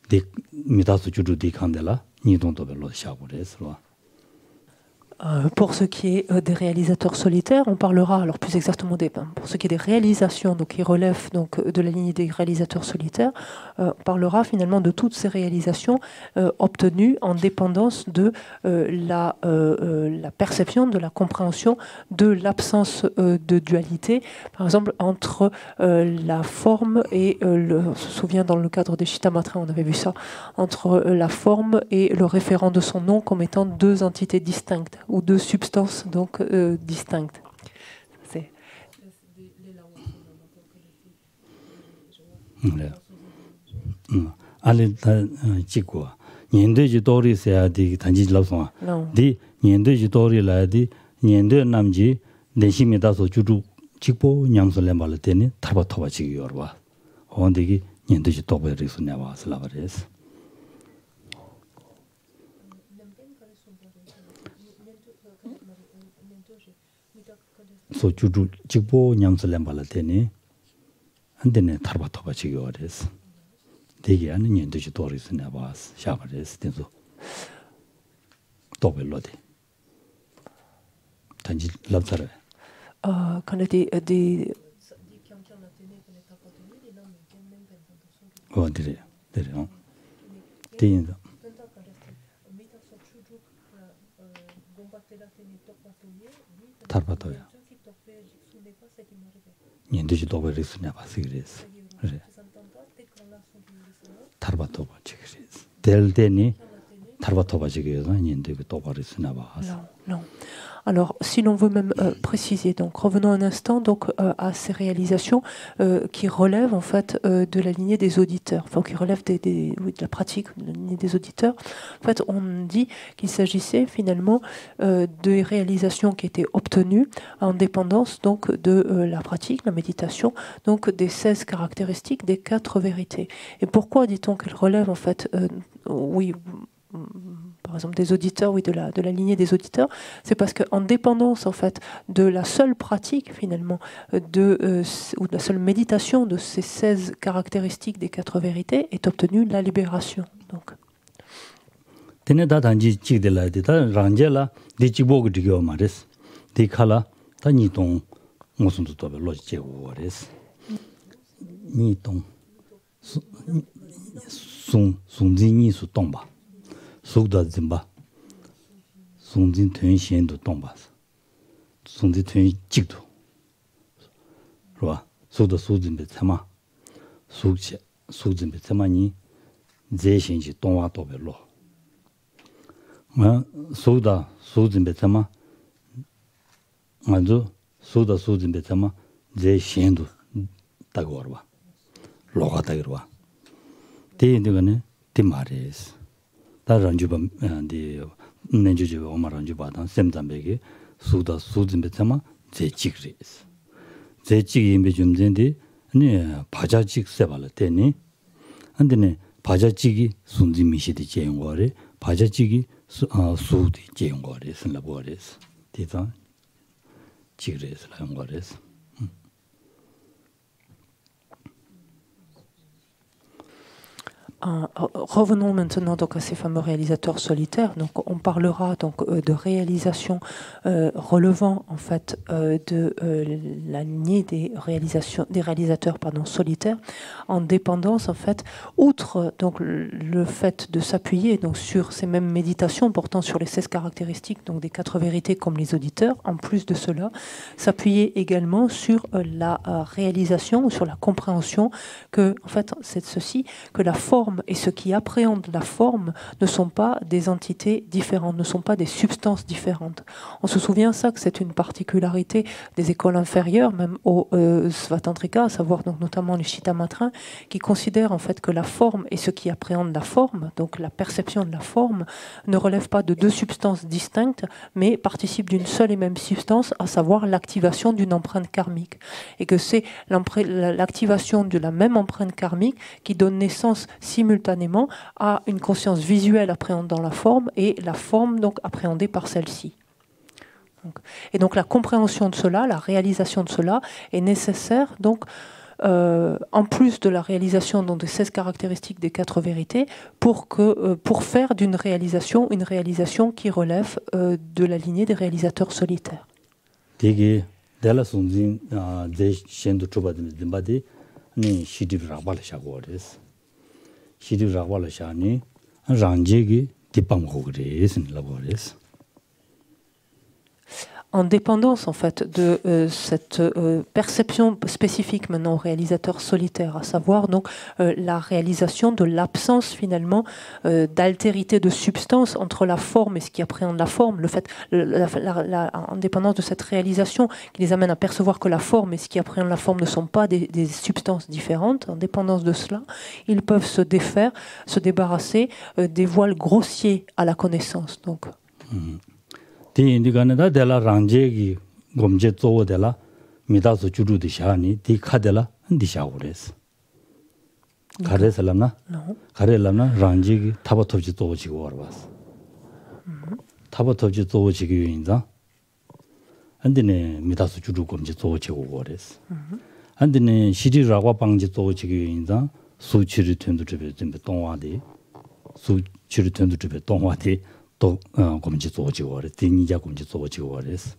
데 미다스 주주 디칸데라 니동 도베 로 샤고레스로. Pour ce qui est des réalisateurs solitaires, on parlera alors plus exactement pour ce qui est des réalisations, donc qui relèvent donc de la lignée des réalisateurs solitaires, on parlera finalement de toutes ces réalisations obtenues en dépendance de la perception, de la compréhension de l'absence de dualité, par exemple entre la forme et on se souvient dans le cadre des Chittamatra, on avait vu ça, entre la forme et le référent de son nom comme étant deux entités distinctes ou deux substances donc distinctes. C'est allez chico niende jitori se adi tanji laso di niende jitori la di niende namji 내심에 다소 주주 직보 냠설레 말테니 타바 토바 지기 열와 온데기 년도지 도베리스 내와 슬라바레스 소 주주 직보 냠설레 말테니 안데네 타바 토바 지기 열레스 되게 하는 년도지 도리스 내와 샤바레스 된소 도벨로데 단지 랍사레 quand des dire no tinda tarpatoya 년도지 도베리스 내가 시그레스 그래 tarpatoba 지그레스 델데니 tarpatoba 지그레스 년도기 도베리스 내가 non. Alors, si l'on veut même préciser, donc revenons un instant donc à ces réalisations qui relèvent en fait de la lignée des auditeurs, enfin qui relèvent de la pratique de la lignée des auditeurs. En fait, on dit qu'il s'agissait finalement de réalisations qui étaient obtenues en dépendance donc de la pratique, la méditation, donc des 16 caractéristiques des 4 vérités. Et pourquoi dit-on qu'elles relèvent en fait, par exemple des auditeurs, de la lignée des auditeurs, c'est parce qu'en dépendance en fait de la seule pratique finalement ou de la seule méditation de ces 16 caractéristiques des 4 vérités est obtenue la libération. Donc. 속다 짐바 송진 퇴신도 동바스 송진 퇴 직도 그봐 속다 소진베 참아 속치 소진베 참아니 제신지 동화도별로 속다 소진베 참아 먼저 속다 소진베 참아 제신도 따고 와 로가 따고 와 대인들은 대마레스 다른주바 디 nenjuji 오마란주 바단 셈담베게 수다 수진베타마 제직리스 제직이 임베 좀된데 네 바자직 세발을 때니 안데네 바자직이 순지미시디 제용거래 바자직이 수디 제용거래 슬라보레스 디자 지그레스 라용거레스 Revenons maintenant donc à ces fameux réalisateurs solitaires. Donc on parlera donc de réalisations relevant en fait de la lignée des réalisateurs solitaires en dépendance en fait, outre donc le fait de s'appuyer donc sur ces mêmes méditations portant sur les 16 caractéristiques donc des 4 vérités comme les auditeurs. En plus de cela, s'appuyer également sur la réalisation ou sur la compréhension que en fait c'est ceci que la forme et ceux qui appréhendent la forme ne sont pas des entités différentes, ne sont pas des substances différentes. On se souvient ça que c'est une particularité des écoles inférieures, même au Svatantrika, à savoir donc notamment les Chittamatra, qui considèrent en fait que la forme et ceux qui appréhendent la forme, donc la perception de la forme, ne relèvent pas de deux substances distinctes, mais participent d'une seule et même substance, à savoir l'activation d'une empreinte karmique. Et que c'est l'activation de la même empreinte karmique qui donne naissance simultanément à une conscience visuelle appréhendant la forme et la forme donc appréhendée par celle-ci. Et donc la compréhension de cela, la réalisation de cela est nécessaire donc en plus de la réalisation donc, des 16 caractéristiques des 4 vérités, pour faire d'une réalisation une réalisation qui relève de la lignée des réalisateurs solitaires. 되게 내가 손진 제 신도 줘봐도 된바디 네 시디브 라발샤고 그랬어. 시디브 라발샤니 ranjegi dipam khogres labores. En dépendance en fait de cette perception spécifique maintenant au réalisateur solitaire, à savoir donc la réalisation de l'absence finalement d'altérité de substance entre la forme et ce qui appréhende la forme, le fait en dépendance de cette réalisation qui les amène à percevoir que la forme et ce qui appréhende la forme ne sont pas des substances différentes, en dépendance de cela, ils peuvent se défaire, se débarrasser des voiles grossiers à la connaissance. Donc. 디 인디가나다 데라 란제기 곰제 쪼데라 미다스 주루디 샤니 디 카데라 디샤고 그랬어. 가레살라나? 가레라나 란제기 타바톱지 쪼지고 와봤어. 타바톱지 쪼지기 요인자. 안디네 미다스 주루 곰제 쪼지고 그랬어. 안디네 시리라고 방지 쪼지기 요인자 수치리 텐두르베 좀 동화디 수치리 텐두르베 동화디 또 검지 쪼지고 그래. 디니자 검지 쪼지고 그랬어.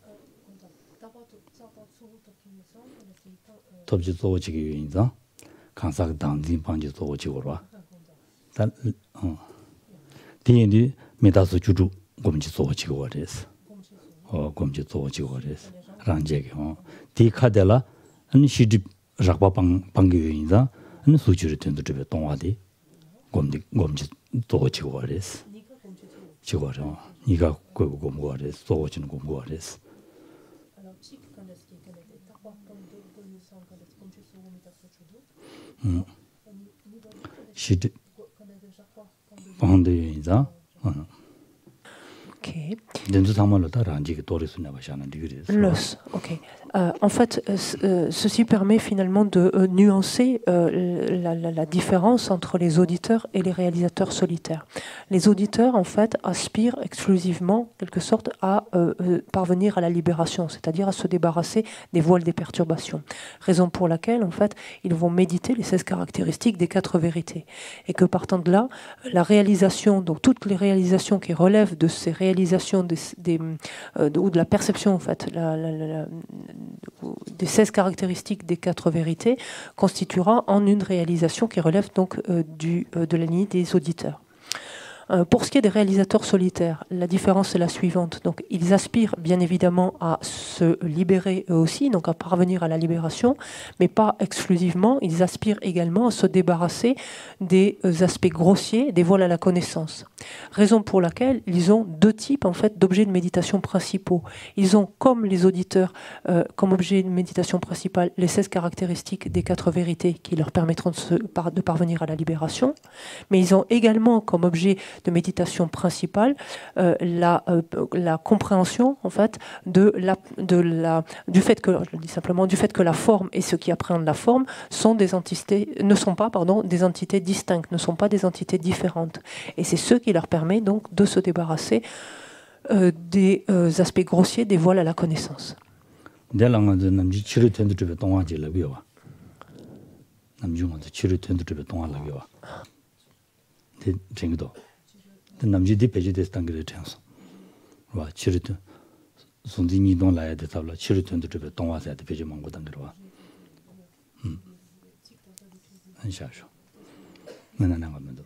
톱지 쪼지기 요인자. 강사가 당진 방지 쪼지고 와. 단 디니 메다스 주주 검지 쪼지고 그랬어. 검지 쪼지고 그랬어. 란제기 디카델라 안 시디 작바 방기 요인자. 안 수치리 텐두르베 동화디 검지 쪼지고 그랬어. 지고요. 네가 그거 공부하랬어. 소고치는 공부하랬어. 시드 방대이자. OK. OK. En fait, ceci permet finalement de nuancer la différence entre les auditeurs et les réalisateurs solitaires. Les auditeurs, en fait, aspirent exclusivement, en quelque sorte, à parvenir à la libération, c'est-à-dire à se débarrasser des voiles des perturbations. Raison pour laquelle, en fait, ils vont méditer les 16 caractéristiques des 4 vérités. Et que partant de là, la réalisation, donc toutes les réalisations qui relèvent de ces réalisations ou de la perception, en fait, des 16 caractéristiques des 4 vérités, constituera en une réalisation qui relève donc de la lignée des auditeurs. Pour ce qui est des réalisateurs solitaires, la différence est la suivante. Donc, ils aspirent bien évidemment à se libérer eux aussi, donc à parvenir à la libération, mais pas exclusivement. Ils aspirent également à se débarrasser des aspects grossiers, des voiles à la connaissance. Raison pour laquelle ils ont 2 types en fait d'objets de méditation principaux. Ils ont, comme les auditeurs, comme objet de méditation principal les 16 caractéristiques des 4 vérités qui leur permettront de parvenir à la libération, mais ils ont également comme objet de méditation principale la compréhension en fait du fait que la forme et ceux qui appréhendent la forme sont des entités, ne sont pas des entités distinctes, ne sont pas des entités différentes, et c'est ce qui leur permet donc de se débarrasser des aspects grossiers des voiles à la connaissance. 남지 디페지 됐던 게 되어서 와 치르트 손진이 돈 라야 됐다라 치르트도 좀 동화사에 페이지 먹고 당겨와 안샤쇼 나나나 가면도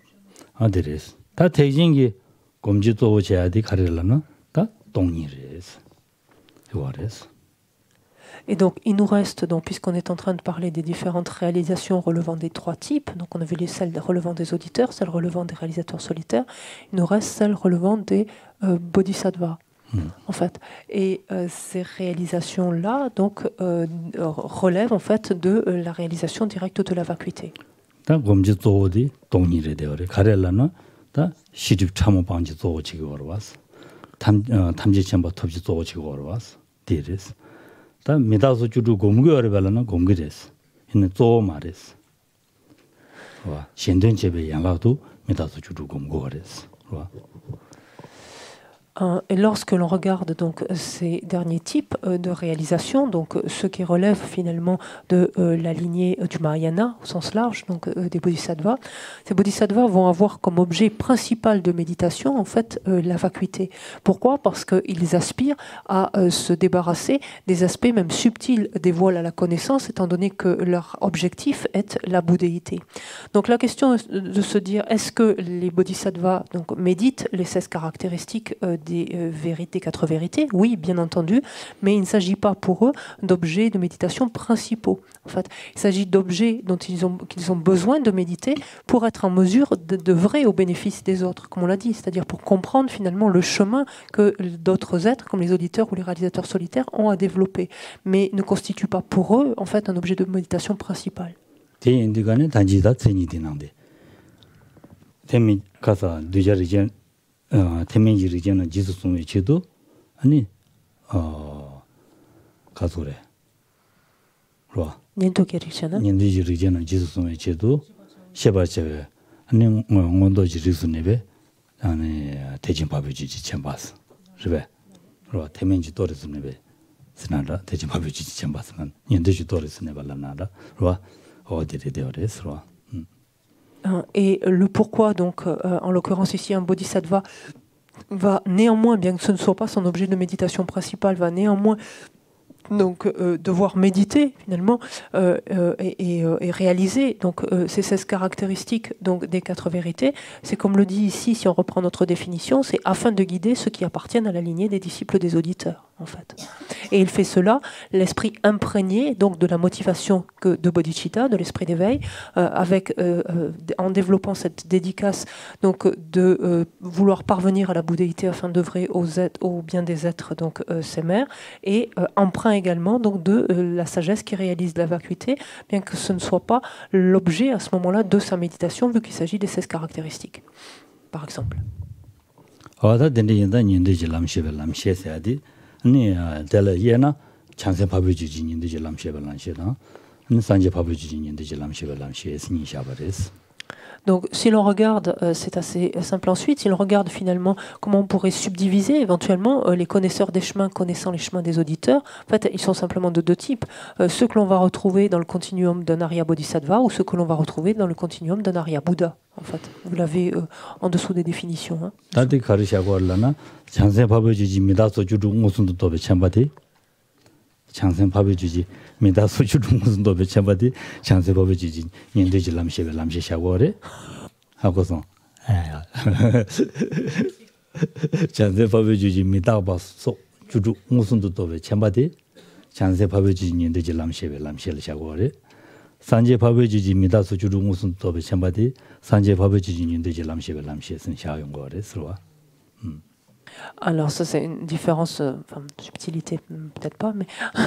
아데레스 다 대진기 검지도 오셔야지 가려라나 다 동일레스 요아레스. Et donc, il nous reste, donc, puisqu'on est en train de parler des différentes réalisations relevant des 3 types, donc on a vu celles relevant des auditeurs, celles relevant des réalisateurs solitaires, il nous reste celles relevant des bodhisattvas, en fait. Et ces réalisations-là, donc, relèvent, en fait, de la réalisation directe de la vacuité. 다 미다서 주로 공교를 발라는 공교です. 있는 또 말했어. 와, 신된 집에 양라도 미다서 주로 공교를 했어. 와. Et lorsque l'on regarde donc ces derniers types de réalisation, donc ceux qui relèvent finalement de la lignée du Mahayana au sens large, donc des bodhisattvas, ces bodhisattvas vont avoir comme objet principal de méditation en fait la vacuité. Pourquoi? Parce qu'ils aspirent à se débarrasser des aspects même subtils des voiles à la connaissance, étant donné que leur objectif est la bouddhéité. Donc la question est de se dire, est-ce que les bodhisattvas donc, méditent les 16 caractéristiques des vérités, 4 vérités? Oui, bien entendu, mais il ne s'agit pas pour eux d'objets de méditation principaux. En fait, il s'agit d'objets qu'ils ont besoin de méditer pour être en mesure d'œuvrer au bénéfice des autres, comme on l'a dit, c'est-à-dire pour comprendre finalement le chemin que d'autres êtres, comme les auditeurs ou les réalisateurs solitaires, ont à développer, mais ne constituent pas pour eux en fait un objet de méditation principal. Temi kasa duja region temenji region jisu sumi chido ani kasure ro Niente chiarissana ninduji region jisu sumi chido sheba chebe ani ngondo jisu nebe ani tejin pabuji chambas ribe ro temenji toris nebe sinara tejin pabuji chambas nan ninduji toris nebe lanara ro odire deores ro. Et le pourquoi, donc, en l'occurrence ici, un bodhisattva va néanmoins, bien que ce ne soit pas son objet de méditation principal, va néanmoins donc devoir méditer finalement et réaliser donc ces 16 caractéristiques donc des 4 vérités. C'est comme le dit ici, si on reprend notre définition, c'est afin de guider ceux qui appartiennent à la lignée des disciples des auditeurs en fait. Et il fait cela l'esprit imprégné donc de la motivation de bodhicitta, de l'esprit d'éveil, avec en développant cette dédicace donc de vouloir parvenir à la bouddhéité afin d'œuvrer au bien des êtres donc ses mères, et emprunt également donc de la sagesse qui réalise la vacuité, bien que ce ne soit pas l'objet à ce moment-là de sa méditation, vu qu'il s'agit des 16 caractéristiques, par exemple. Donc, si l'on regarde, c'est assez simple ensuite, si l'on regarde finalement comment on pourrait subdiviser éventuellement les connaisseurs des chemins connaissant les chemins des auditeurs, en fait, ils sont simplement de 2 types. Ceux que l'on va retrouver dans le continuum d'un Arya Bodhisattva ou ceux que l'on va retrouver dans le continuum d'un Arya Bouddha, en fait. Vous l'avez en dessous des définitions. Hein. 장생 밥을 주지 미다 소주도 무슨 도 배쳐봐디 장생 밥을 주지 년대지 람셰베 람셰 샤워래 하고서 장생 밥을 주지 미다 봐서 주도 무슨 도 배쳐봐디 장생 밥을 주지 년대지 람셰베 람셰를 샤워래 산제 밥을 주지 미다 소주도 무슨 도 배쳐봐디 산제 밥을 주지 년대지 람셰베 람셰는 샤용 거래 서로. Alors ça c'est une différence, enfin subtilité peut-être pas, mais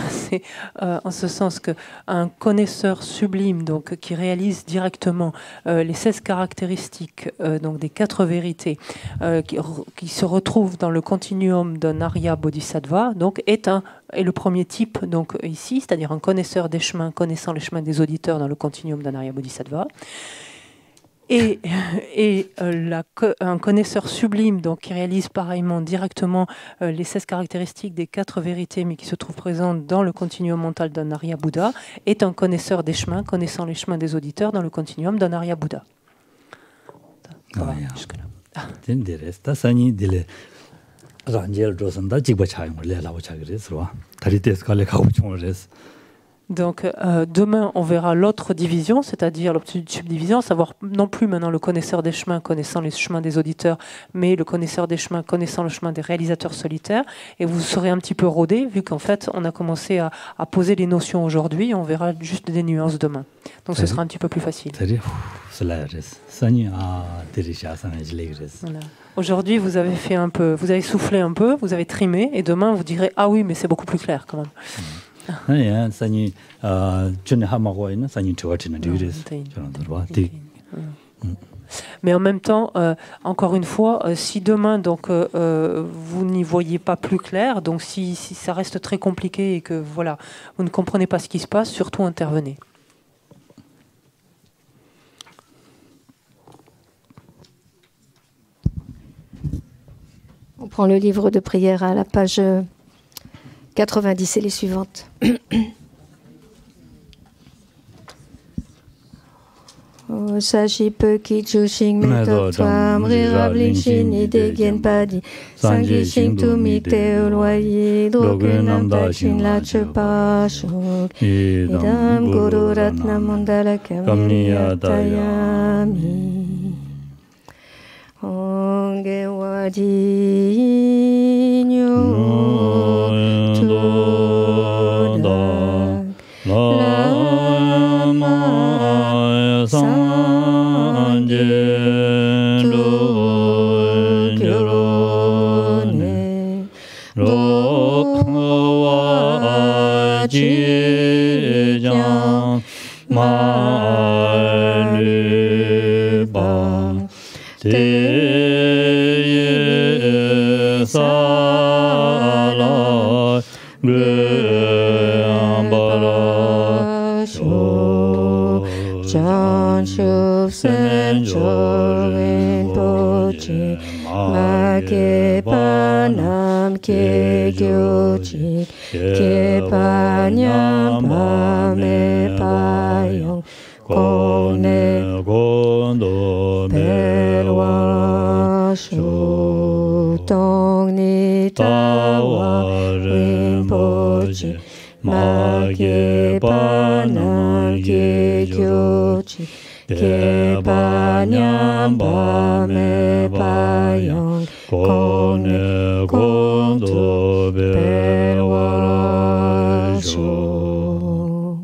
c'est en ce sens que un connaisseur sublime donc qui réalise directement les 16 caractéristiques donc des 4 vérités qui se retrouve dans le continuum d'un Arya Bodhisattva donc est le premier type donc ici, c'est-à-dire un connaisseur des chemins connaissant les chemins des auditeurs dans le continuum d'un Arya Bodhisattva. Et un connaisseur sublime donc, qui réalise pareillement directement les 16 caractéristiques des 4 vérités, mais qui se trouve présente dans le continuum mental d'un Arya Bouddha, est un connaisseur des chemins, connaissant les chemins des auditeurs dans le continuum d'un Arya Bouddha. Jusque-là. Donc demain, on verra l'autre division, c'est-à-dire l'autre subdivision, à savoir non plus maintenant le connaisseur des chemins connaissant les chemins des auditeurs, mais le connaisseur des chemins connaissant le chemin des réalisateurs solitaires. Et vous serez un petit peu rodé, vu qu'en fait, on a commencé à poser les notions aujourd'hui, on verra juste des nuances demain. Donc ce sera un petit peu plus facile. Voilà. Aujourd'hui, vous avez fait un peu, vous avez soufflé un peu, vous avez trimé, et demain, vous direz « Ah oui, mais c'est beaucoup plus clair quand même ». Mais en même temps, encore une fois, si demain donc vous n'y voyez pas plus clair, donc si ça reste très compliqué et que voilà, vous ne comprenez pas ce qui se passe, surtout intervenez. prend le livre de prière à la page 90 et les suivantes. Sashi Peki Chushing Meto Twam Rirabling Shin Ide Gen Padi Sangi Shing Tu Mite Ulwayi Dokunam Da Shin La Chupa Shok Idam Guru Ratna Mandala Kamniyatayami Onge Wadi Nyo Tudak Lama Sanje Lukirone Lokwa Jijang Malubang Teye Sala Gambara Sho Chan Shuf Sen Chorin Pochi Make Panam Ke Gyochi Ke Panyam Pame Payong Kone Gondo Belwa Sho Tong Ni Tawa Rinpoche Make Panam Ke Gyochi Ke Panyam Pame Payong Kone Gondo Belwa Sho.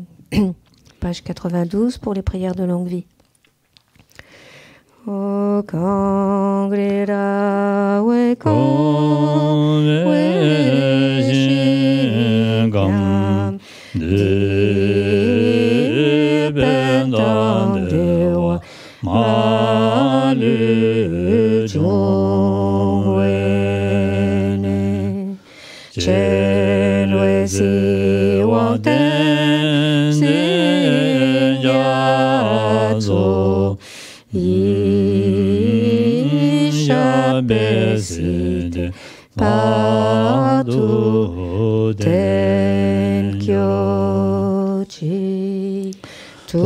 Page 92 pour les prières de longue vie. O Kangrira we Shingam De Bendam Dewa Malu Jongwene Chen we si wang ten sin yazo Isha beside padu ten kyochi tu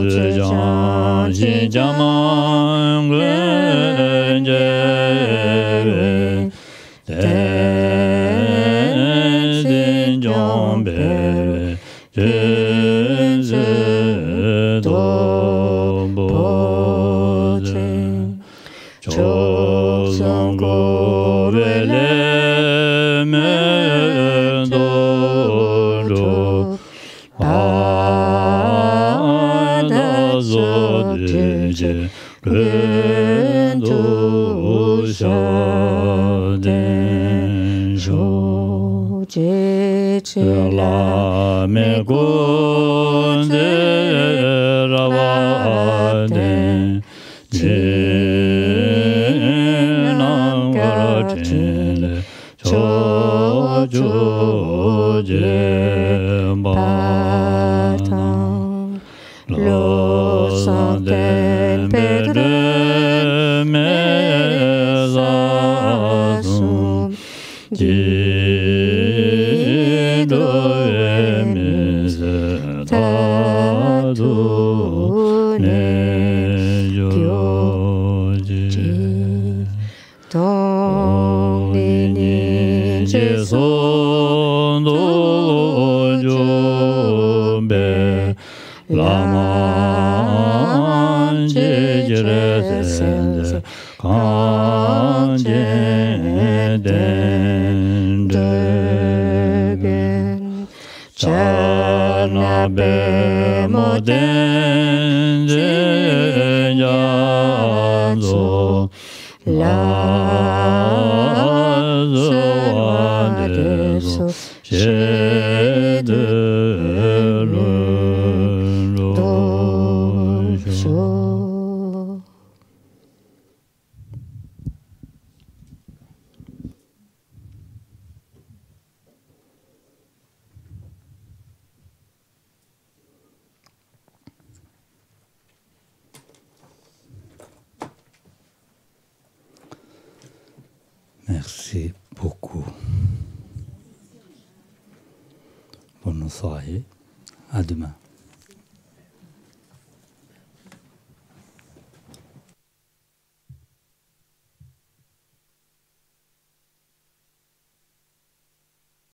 zhejiang xinjiang glenjere ten xinjiang bere zhenze dombo Chosongo Rele Mendoro Pada Zodje Gendo Shaden Shoje Chela Megonde Ravade Lo santen pedre mesasum Jido emise tadu ne yoji Tong ni ni jeson do jombe Laman jejere sense kanje den degen Chana be moden jejanzo Lazo adesso Merci beaucoup. Bonne soirée. À demain.